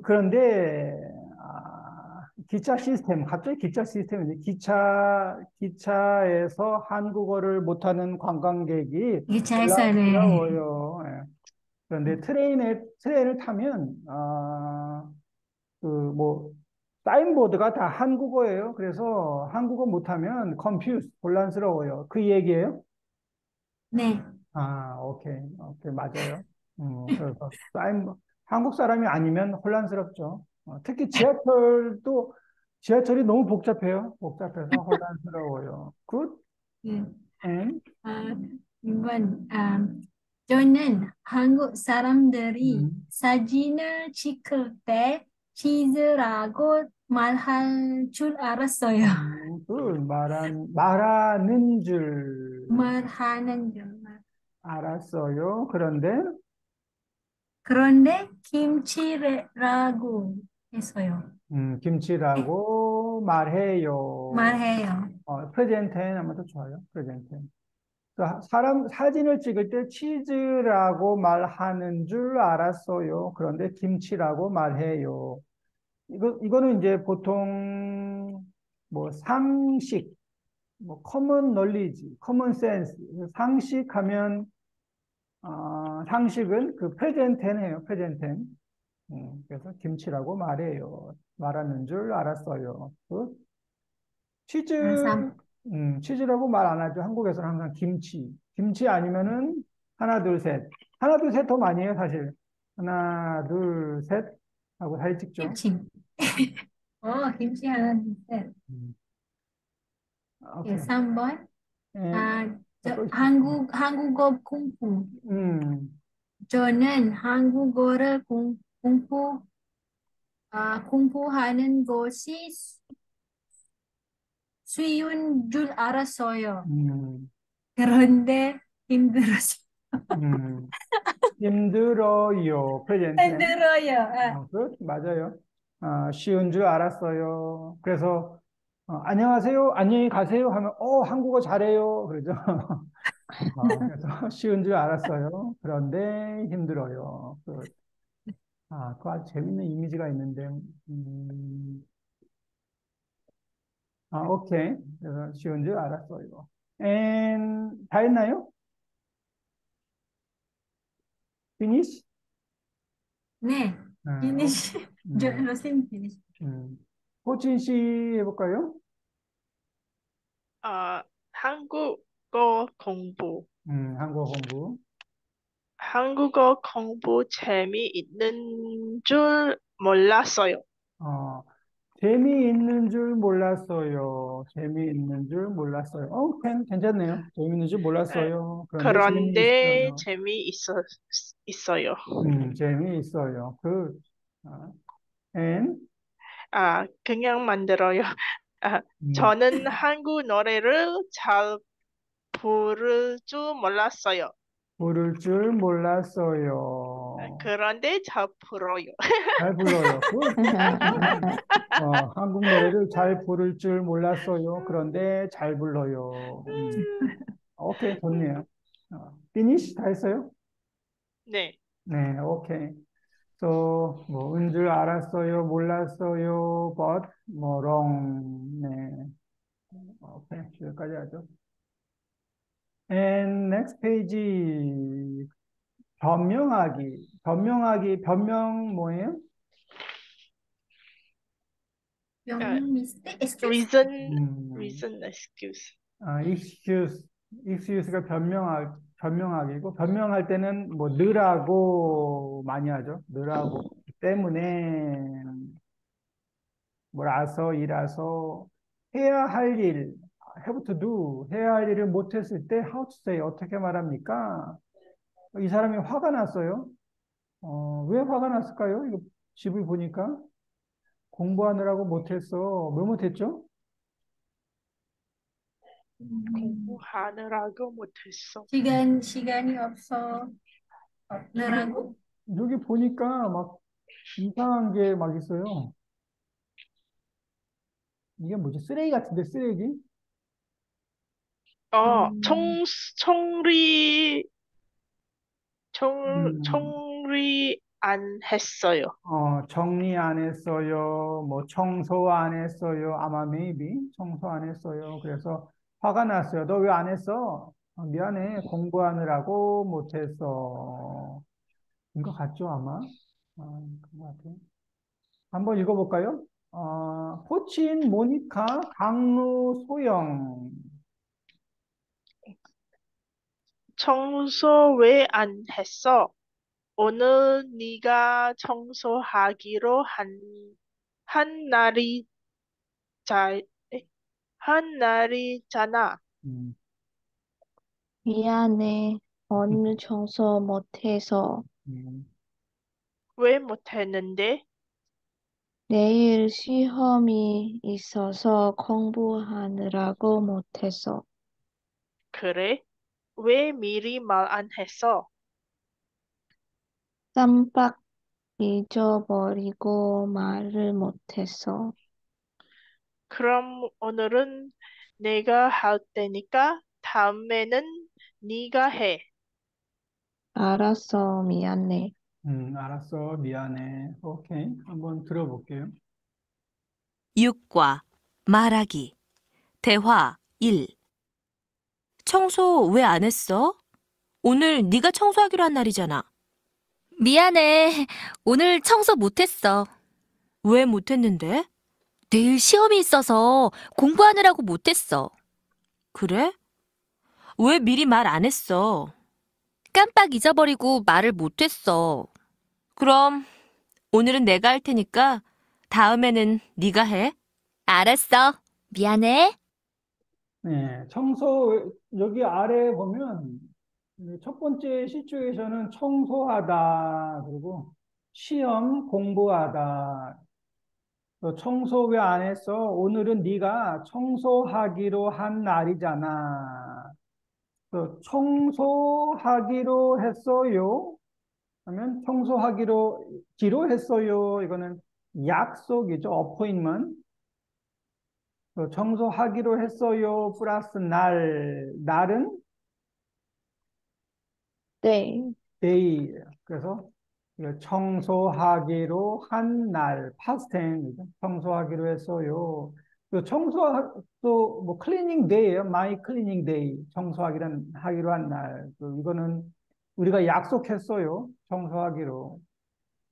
그런데 기차 시스템, 갑자기 기차 시스템인데 기차에서 한국어를 못하는 관광객이 기차에서는 혼란스러워요. 예. 그런데 트레인을 타면 사인보드가 다 한국어예요. 그래서 한국어 못하면 confused, 혼란스러워요. 그 얘기예요? 네. 오케이, 맞아요. 그래서 한국 사람이 아니면 혼란스럽죠. 특히 지하철이 너무 복잡해서 혼란스러워요. 굿, 네. 앤, 이건 저는 한국 사람들이 음, 사진을 찍을 때 치즈라고 말할 줄 알았어요. 말하는 줄 말하는 줄. 알았어요. 그런데 김치라고 했어요. 김치라고 말해요. 프레젠텐 하면 더 좋아요. 프레젠텐. 사진을 찍을 때 치즈라고 말하는 줄 알았어요. 그런데 김치라고 말해요. 이거는 이제 보통 상식, 커먼 널리지, 커먼 센스, 상식하면 상식은 그 프레젠텐이에요. 프레젠텐. 그래서 김치라고 말해요. 말하는 줄 알았어요. 치즈, 항상 치즈라고 말 안 하죠. 한국에서는 항상 김치. 김치 아니면은 하나, 둘, 셋. 하나, 둘, 셋 더 많이 해요, 사실. 하나, 둘, 셋 하고 사진 찍죠. 김치. 김치 하나 주세요. 음, 예, 오케이. 3번. 예, 또 있어요. 한국어 공부. 음, 저는 한국어를 공부하는 것이 쉬운 줄 알았어요. 음, 그런데 힘들었어요. 음. 힘들어요. 프레젠트. 힘들어요. 맞아요. 쉬운 줄 알았어요. 그래서, 안녕하세요. 안녕히 가세요. 하면, 한국어 잘해요. 그러죠. 그래서 쉬운 줄 알았어요. 그런데 힘들어요. 그 아주 재밌는 이미지가 있는데, 오케이. 그래서 쉬운 줄 알았어요. 다 했나요? Finish? 네. finish. 음, 러쌤 finish. 호진 씨 해볼까요? 한국어 공부. 한국어 공부. 한국어 공부 재미있는 줄 몰랐어요. 재미있는 줄 몰랐어요. 재미있는 줄 몰랐어요. 괜찮네요. 재미있는 줄 에, 몰랐어요. 그런데 그런데 재미있어요. 재미있어요. 재미있어요. and, 그냥 만들어요. 음, 저는 한국 노래를 잘 부를 줄 몰랐어요. 부를 줄 몰랐어요. 그런데 잘 불어요. 잘 불러요. 한국 노래를 잘 부를 줄 몰랐어요. 그런데 잘 불러요. 오케이, 좋네요. finish 다 했어요? 네. 네, 오케이. 은 줄 알았어요, 몰랐어요, but, wrong. 네, 오케이, 여기까지 하죠. And next page, 변명 뭐예요? Yung mistake, excuse. reason, 음, reason, excuse. excuse가 변명하기고, 변명할 때는 뭐, 느라고 많이 하죠. 느라고. 때문에, 뭐라서, 이라서, 해야 할 일, have to do, 해야 할 일을 못했을 때, how to say, 어떻게 말합니까? 이 사람이 화가 났어요. 왜 화가 났을까요? 이거 집을 보니까 공부하느라고 못했어. 왜 못했죠? 공부하느라고 못했어. 시간이 없느라고. 여기 보니까 막 이상한 게 막 있어요. 이게 뭐지? 쓰레기 같은데, 쓰레기? 청, 청리, 음, 청리 안 했어요. 정리 안 했어요. 뭐, 청소 안 했어요. 아마 maybe 청소 안 했어요. 그래서 화가 났어요. 너 왜 안 했어? 미안해. 공부하느라고 못했어. 이거 같죠, 아마? 그런 것 같아요. 한번 읽어볼까요? 포친, 모니카, 강루, 소영. 청소 왜 안 했어? 오늘 네가 청소하기로 한 날이 자, 한 날이잖아. 음, 미안해. 오늘 청소 못해서. 음. 왜 못했는데? 내일 시험이 있어서 공부하느라고 못했어. 그래? 왜 미리 말 안 했어? 깜빡 잊어버리고 말을 못했어. 그럼 오늘은 내가 할 테니까 다음에는 네가 해. 알았어, 미안해. 알았어. 미안해. 오케이. 한번 들어볼게요. 6과 말하기 대화 1 청소 왜 안 했어? 오늘 네가 청소하기로 한 날이잖아. 미안해. 오늘 청소 못했어. 왜 못했는데? 내일 시험이 있어서 공부하느라고 못했어. 그래? 왜 미리 말 안 했어? 깜빡 잊어버리고 말을 못했어. 그럼 오늘은 내가 할 테니까 다음에는 네가 해. 알았어. 미안해. 네, 여기 아래 보면, 첫 번째 시츄에이션은 청소하다, 그리고 시험 공부하다. 또 청소 왜 안 했어? 오늘은 네가 청소하기로 한 날이잖아. 청소하기로 했어요. 하면 기로 했어요. 이거는 약속이죠. appointment. 청소하기로 했어요. 플러스 날은 네. day. 그래서 이거 청소하기로 한 날, past tense. 청소하기로 했어요. 또뭐 cleaning day예요. My cleaning day. 하기로 한 날. 이거는 우리가 약속했어요. 청소하기로.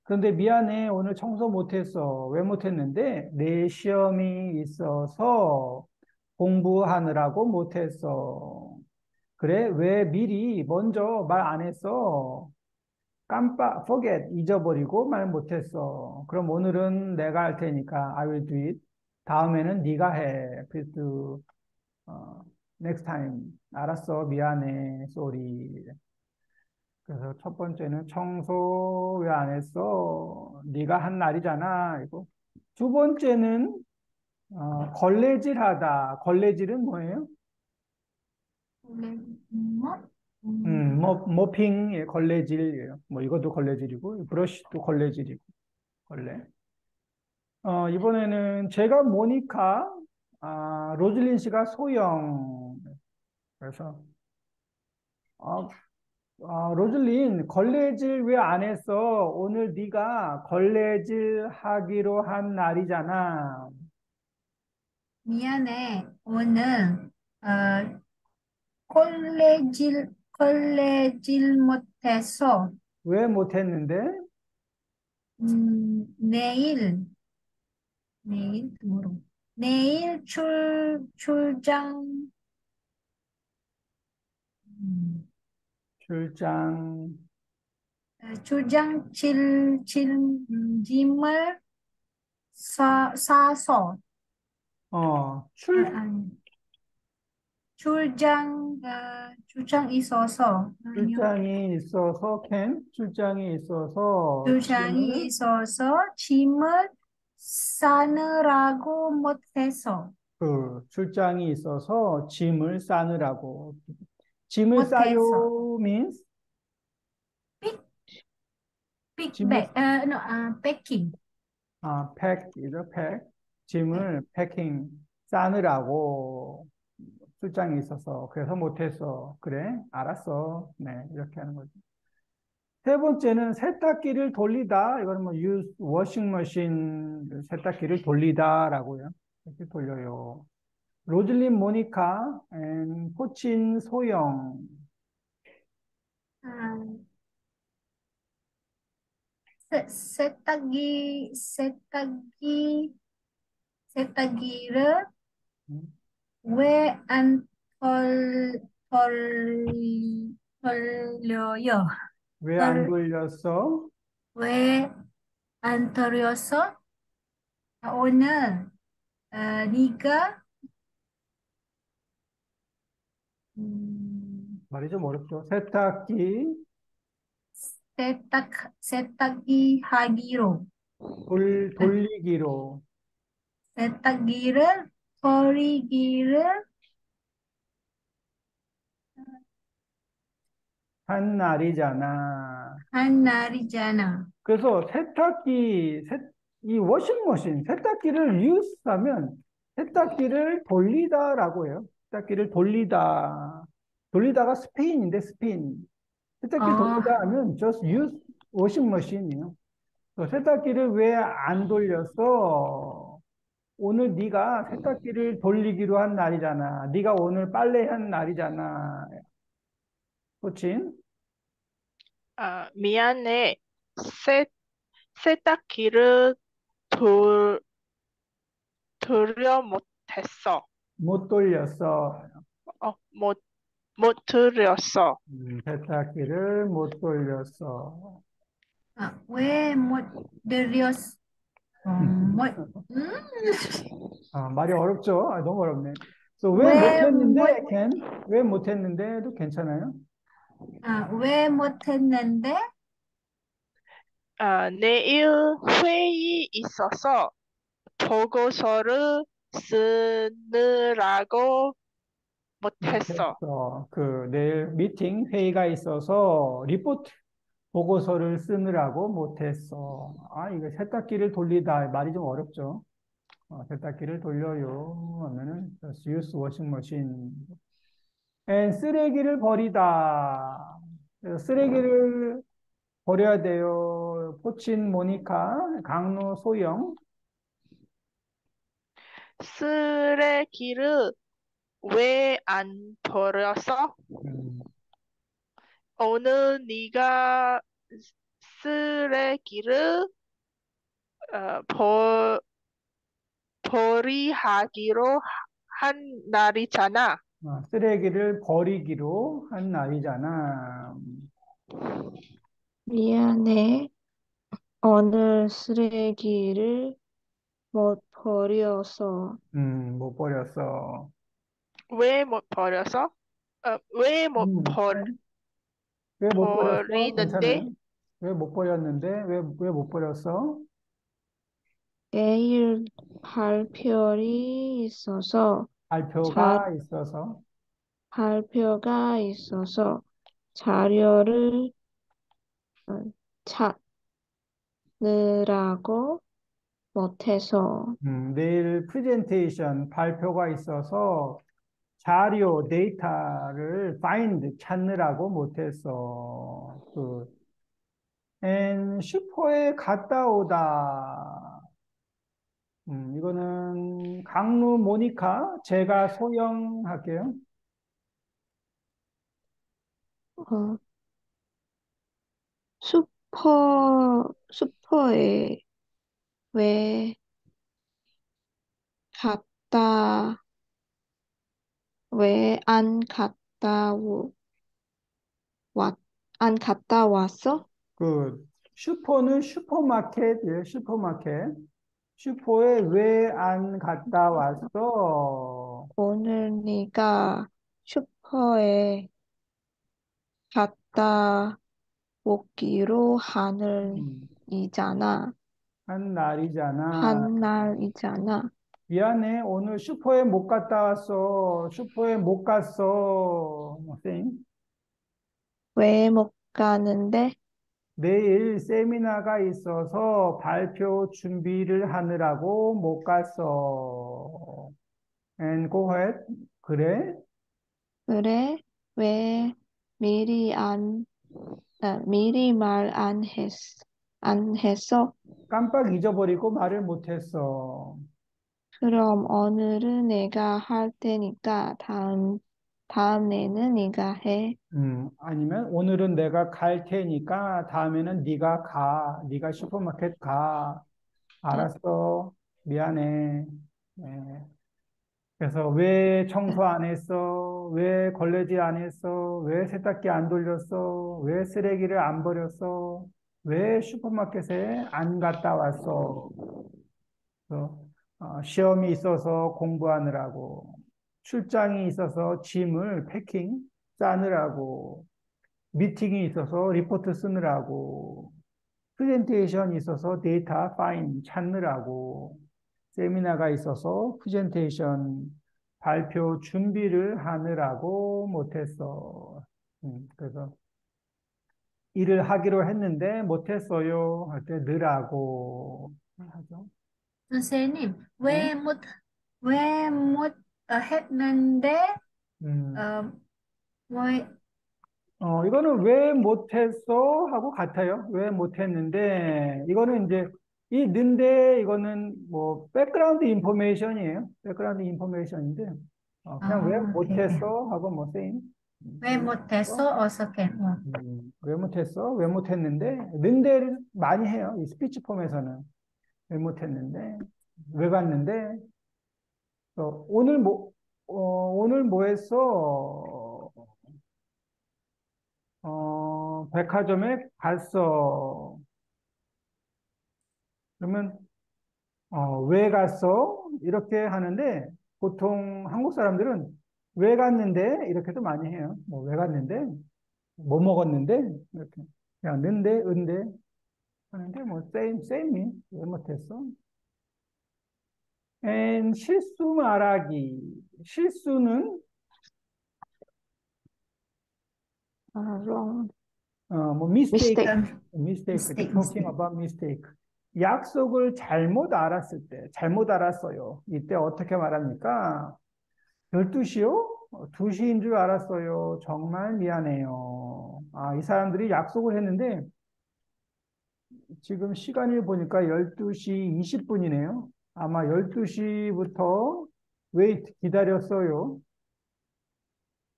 그런데 미안해, 오늘 청소 못했어. 왜 못했는데? 내 시험이 있어서 공부하느라고 못했어. 그래? 왜 미리 먼저 말 안 했어? forget, 잊어버리고 말 못했어. 그럼 오늘은 내가 할 테니까 I will do it. 다음에는 네가 해. Please do, next time. 알았어, 미안해, sorry. 그래서 첫 번째는 청소 왜 안 했어? 네가 한 날이잖아. 이거. 두 번째는 걸레질하다. 걸레질은 뭐예요? 모핑, 예, 걸레질이에요. 뭐 이것도 걸레질이고, 브러쉬도 걸레질이고, 걸레. 이번에는 제가 모니카, 로즐린 씨가 소영. 그래서 어, 로즐린, 걸레질 왜 안 했어? 오늘 네가 걸레질 하기로 한 날이잖아. 미안해. 오늘 콜레질 못했어. 왜 못했는데? 내일, tomorrow. 내일 출장, 출장, 출장 짐을 싸서, 아니, 출장 있어서, 아니요. 출장이 있어서, 출장이 있어서, 출장이 있어서 짐을 싸느라고 못해서, 출장이 있어서 짐을 싸느라고. 짐을 못해서. 싸요 means Pick 짐을, bag, no, packing. 팩이죠, 팩. 짐을 패킹, 싸느라고 출장이 있어서, 그래서 못해서, 그래, 알았어. 네, 이렇게 하는 거죠. 세 번째는 세탁기를 돌리다. 이거는 뭐 use washing machine, 세탁기를 돌리다라고요. 이렇게 돌려요. 로즐린 모니카, 호친 소영. 아, 세탁기를 음, 왜 안 돌려요? 왜 안 돌렸어? 왜 안 돌렸어? 오늘 네가 말이 좀 어렵죠. 세탁기 세탁기 하기로 돌리기로 세탁기를 돌리기를 한 날이잖아. 한 날이잖아. 그래서 이 워싱머신, 세탁기를 use하면 세탁기를 돌리다라고 해요. 세탁기를 돌리다. 돌리다가 스페인인데, 스페인. 세탁기 돌리다 아, 하면 just use 워싱머신이에요. 세탁기를 왜 안 돌렸어? 오늘 네가 세탁기를 돌리기로 한 날이잖아. 네가 오늘 빨래한 날이잖아. 코친? 미안해. 세, 세탁기를 돌, 돌려 못했어. 못 돌렸어. 못 들였어. 세탁기를 못 돌렸어. 왜 못 들였어? 말이 어렵죠? 너무 어렵네. 왜 왜 못, 못했는데, 왜 못했는데도 괜찮아요? 왜 못했는데? 내일 회의 있어서 보고서를 쓰느라고 못했어. 못했어. 내일 회의가 있어서 리포트 보고서를 쓰느라고 못했어. 이거 세탁기를 돌리다. 말이 좀 어렵죠? 세탁기를 돌려요. 하면은, just use washing machine. 쓰레기를 버리다. 그래서 쓰레기를 버려야 돼요. 포친 모니카, 강로 소영. 쓰레기를 왜 안 버렸어? 음, 오늘 네가 쓰레기를 버, 버리하기로 한 날이잖아. 쓰레기를 버리기로 한 날이잖아. 미안해. 오늘 쓰레기를 못 버려서. 못 버렸어. 왜 못 버려서? 왜 못 왜 못 버렸어? 버리는데? 괜찮아요. 왜 못 버렸는데? 왜 못 버렸어? 내일 발표이 있어서 자, 발표가 있어서. 발표가 있어서 자료를 어, 찾느라고 못해서. 내일 프레젠테이션 발표가 있어서 자료, 데이터를 찾느라고 못했어. 슈퍼에 갔다 오다. 이거는 강루 모니카, 제가 소영할게요. 어, 슈퍼에 왜 갔다, 왜 안 갔다 왔어? 그 슈퍼는 슈퍼마켓이에요. 슈퍼마켓. 슈퍼에 왜 안 갔다 왔어? 오늘 네가 슈퍼에 갔다 오기로 음, 이잖아. 한 날이잖아. 한 날이잖아. 미안해. 오늘 슈퍼에 못 갔다 왔어. 슈퍼에 못 갔어. 뭐, 쌩. 왜 못 가는데? 내일 세미나가 있어서 발표 준비를 하느라고 못 갔어. And go ahead. 그래? 그래? 왜 미리 미리 말 안 했어? 깜빡 잊어버리고 말을 못했어. 그럼 오늘은 내가 할 테니까 다음에는 네가 해. 아니면 오늘은 내가 갈 테니까 다음에는 네가 가. 네가 슈퍼마켓 가. 알았어. 미안해. 네. 그래서 왜 청소 안 했어? 왜 걸레질 안 했어? 왜 세탁기 안 돌렸어? 왜 쓰레기를 안 버렸어? 왜 슈퍼마켓에 안 갔다 왔어? 그래서, 시험이 있어서 공부하느라고, 출장이 있어서 짐을 패킹 싸느라고, 미팅이 있어서 리포트 쓰느라고, 프레젠테이션이 있어서 데이터 파인 찾느라고, 세미나가 있어서 프레젠테이션 발표 준비를 하느라고 못했어. 그래서 일을 하기로 했는데 못했어요. 할 때 느라고 하죠. 선생님, 네? 왜 못 했는데, 음, 어, 뭐, 이거는 왜 못했어? 하고 같아요. 왜 못했는데, 이거는 이제, 이 는데, 이거는 뭐, 백그라운드 인포메이션이에요. 백그라운드 인포메이션인데, 그냥 왜 오케이. 못했어? 하고 뭐, same. 왜 왜 못했어? 못했어? 어떻게? 왜 못했어? 왜 못했는데? 는데를 많이 해요. 이 스피치 폼에서는. 왜 못했는데? 왜 갔는데? 오늘 뭐 했어? 백화점에 갔어. 그러면, 왜 갔어? 이렇게 하는데, 보통 한국 사람들은 왜 갔는데? 이렇게도 많이 해요. 뭐, 왜 갔는데? 뭐 먹었는데? 이렇게. 그냥 는데, 은데 하는데, 뭐, same, 왜 못했어? And 실수 말하기. 실수는, wrong 뭐, mistake, mistake. mistake, Mistake, talking mistake. about mistake. 약속을 잘못 알았을 때, 잘못 알았어요. 이때 어떻게 말합니까? 12시요? 2시인 줄 알았어요. 정말 미안해요. 이 사람들이 약속을 했는데, 지금 시간을 보니까 12시 20분이네요. 아마 12시부터 웨이트 기다렸어요.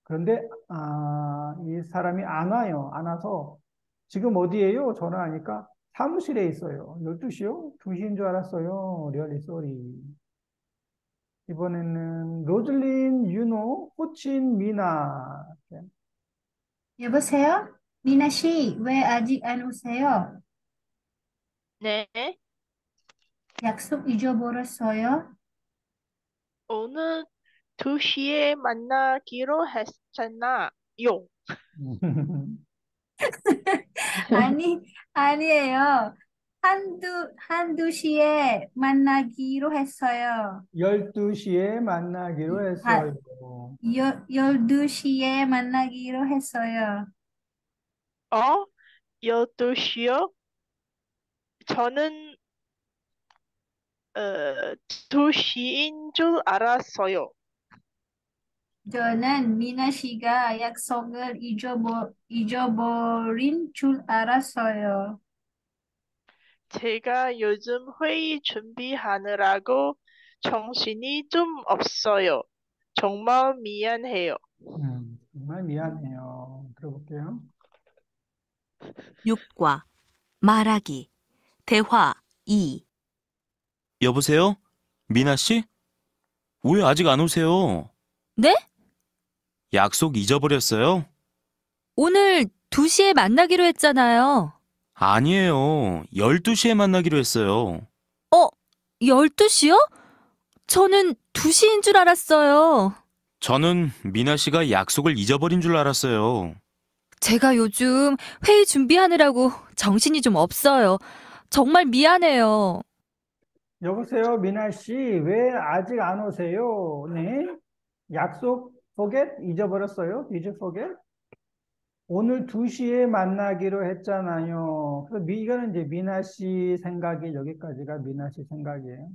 그런데, 이 사람이 안 와요. 안 와서, 지금 어디에요? 전화하니까 사무실에 있어요. 12시요? 2시인 줄 알았어요. really sorry. 이번에는 로즐린, 윤호, 호친, 미나. 여보세요? 미나 씨, 왜 아직 안 오세요? 네. 약속 잊어버렸어요? 오늘 2시에 만나기로 했잖아요. 아니, 아니에요. 한두 시에 만나기로 했어요. 12시에 만나기로 아, 했어요. 12시에 만나기로 했어요. 12시요? 저는 2시인 줄 알았어요. 저는 미나 씨가 약속을 잊어버린 줄 알았어요. 제가 요즘 회의 준비하느라고 정신이 좀 없어요. 정말 미안해요. 정말 미안해요. 들어볼게요. 6과 말하기. 대화 2. 여보세요? 미나 씨? 왜 아직 안 오세요? 네? 약속 잊어버렸어요? 오늘 2시에 만나기로 했잖아요. 아니에요. 12시에 만나기로 했어요. 12시요? 저는 2시인 줄 알았어요. 저는 미나 씨가 약속을 잊어버린 줄 알았어요. 제가 요즘 회의 준비하느라고 정신이 좀 없어요. 정말 미안해요. 여보세요, 미나 씨, 왜 아직 안 오세요? 네? 약속 forget? 잊어버렸어요? Did you forget? 오늘 2시에 만나기로 했잖아요. 그래서 이거는 이제 미나 씨 생각이 여기까지가 미나 씨 생각이에요.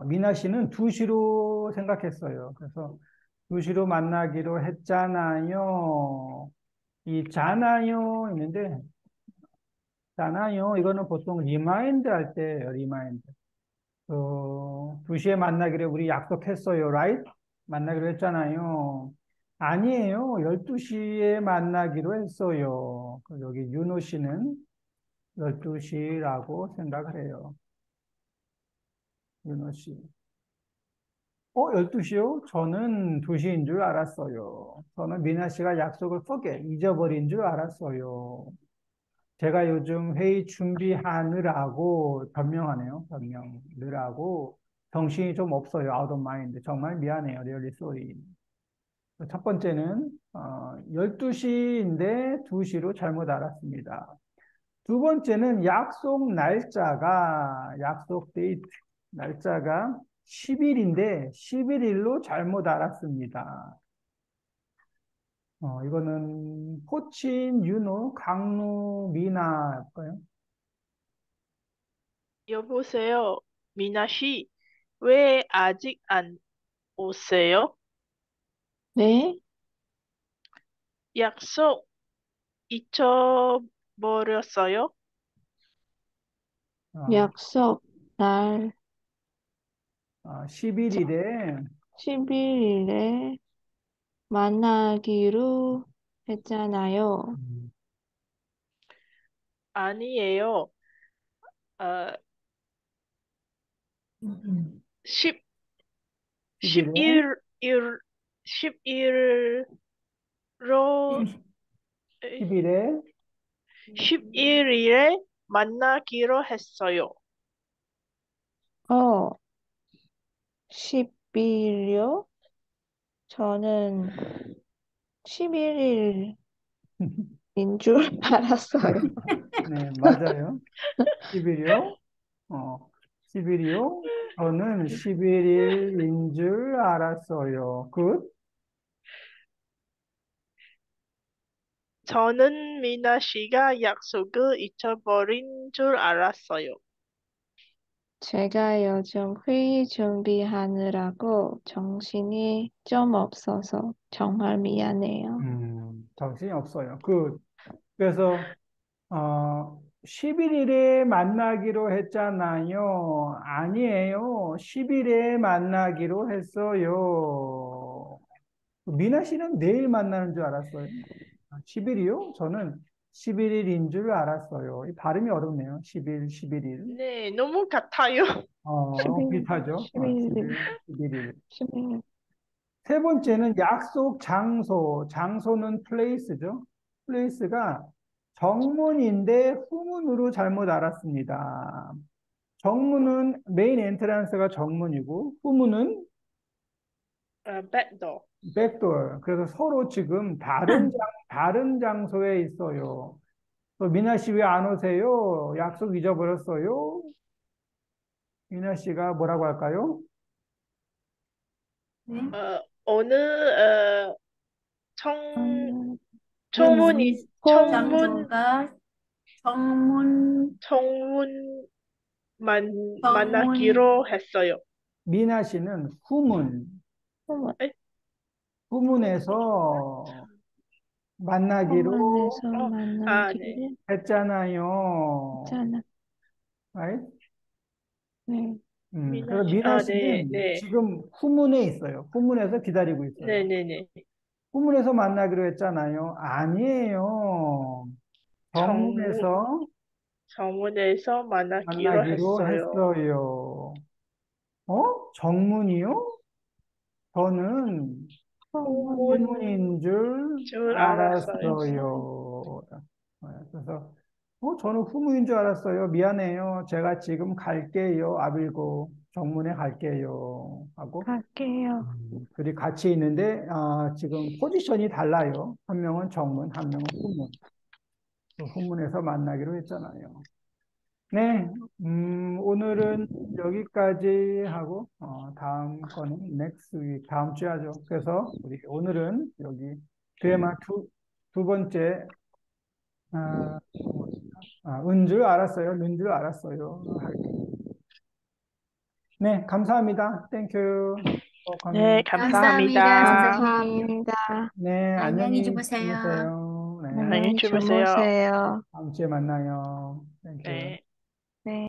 미나 씨는 2시로 생각했어요. 그래서 2시로 만나기로 했잖아요. 이 잖아요 있는데 잖아요 이거는 보통 리마인드 할 때예요. 리마인드. 2시에 만나기로 우리 약속했어요. right? 만나기로 했잖아요. 아니에요. 12시에 만나기로 했어요. 여기 윤호 씨는 12시라고 생각을 해요. 윤호 씨. 12시요? 저는 2시인 줄 알았어요. 저는 미나 씨가 약속을 잊어버린 줄 알았어요. 제가 요즘 회의 준비하느라고 변명하네요. 변명느라고 정신이 좀 없어요. out of mind. 정말 미안해요. really sorry. 첫 번째는 12시인데 2시로 잘못 알았습니다. 두 번째는 약속 데이트 날짜가 10일인데 11일로 잘못 알았습니다. 이거는 포친, 윤호, 강루, 미나 할까요? 여보세요, 미나 씨. 왜 아직 안 오세요? 네? 약속 잊어버렸어요? 약속 날 11일에 11일에 만나기로 했잖아요. 아니에요. 어, 10, 11일에 11일로 10일에 11일에 만나기로 했어요. 10일요? 저는 11일인 줄 알았어요. 네, 맞아요. 10일이요? 10일이요? 저는 11일인 줄 알았어요. 저는 미나 씨가 약속을 잊어버린 줄 알았어요. 제가 요즘 회의 준비하느라고 정신이 좀 없어서 정말 미안해요. 정신이 없어요. 그래서 11일에 만나기로 했잖아요. 아니에요. 10일에 만나기로 했어요. 미나 씨는 내일 만나는 줄 알았어요. 10일이요? 저는 11일인 줄 알았어요. 이 발음이 어렵네요. 10일, 11일. 네, 너무 같아요. 11일, 비슷하죠? 11일, 11일. 11일. 세 번째는 약속 장소. 장소는 place죠. place가 정문인데 후문으로 잘못 알았습니다. 정문은 메인 엔트란스가 정문이고 후문은 backdoor. 백도어. 그래서 서로 지금 다른 장소에 있어요. 또 미나 씨 왜 안 오세요? 약속 잊어버렸어요? 미나 씨가 뭐라고 할까요? 오늘 청 음, 청문이 청문 장소가 청문 청문 청문 만나기로 했어요. 미나 씨는 후문, 후문에서 만나기로 후문에서 네. 만나기를 했잖아요. 했잖아. Right? 네. 그래서 미나 씨는 네. 지금 후문에 있어요. 후문에서 기다리고 있어요. 네네네. 후문에서 만나기로 했잖아요. 아니에요. 정문에서 정문에서 만나기로 만나기로 했어요. 했어요. 정문이요? 저는 후문인 줄 알았어요. 알았어요. 그래서 저는 후문인 줄 알았어요. 미안해요. 제가 지금 갈게요. 아빌고 정문에 갈게요. 하고 갈게요. 둘이 같이 있는데 지금 포지션이 달라요. 한 명은 정문, 한 명은 후문. 그 후문에서 만나기로 했잖아요. 네, 오늘은 여기까지 하고 다음 거는 next week, 다음 주에 하죠. 그래서 우리 오늘은 여기 드라마 두 번째 은 줄 알았어요. 는 줄 알았어요. 할게요. 네, 감사합니다. 땡큐. 네, 감사합니다, 감사합니다. 선생님. 감사합니다. 네, 안녕히 주무세요. 주무세요. 네, 안녕히 주무세요. 주무세요. 다음 주에 만나요. 땡큐. 네.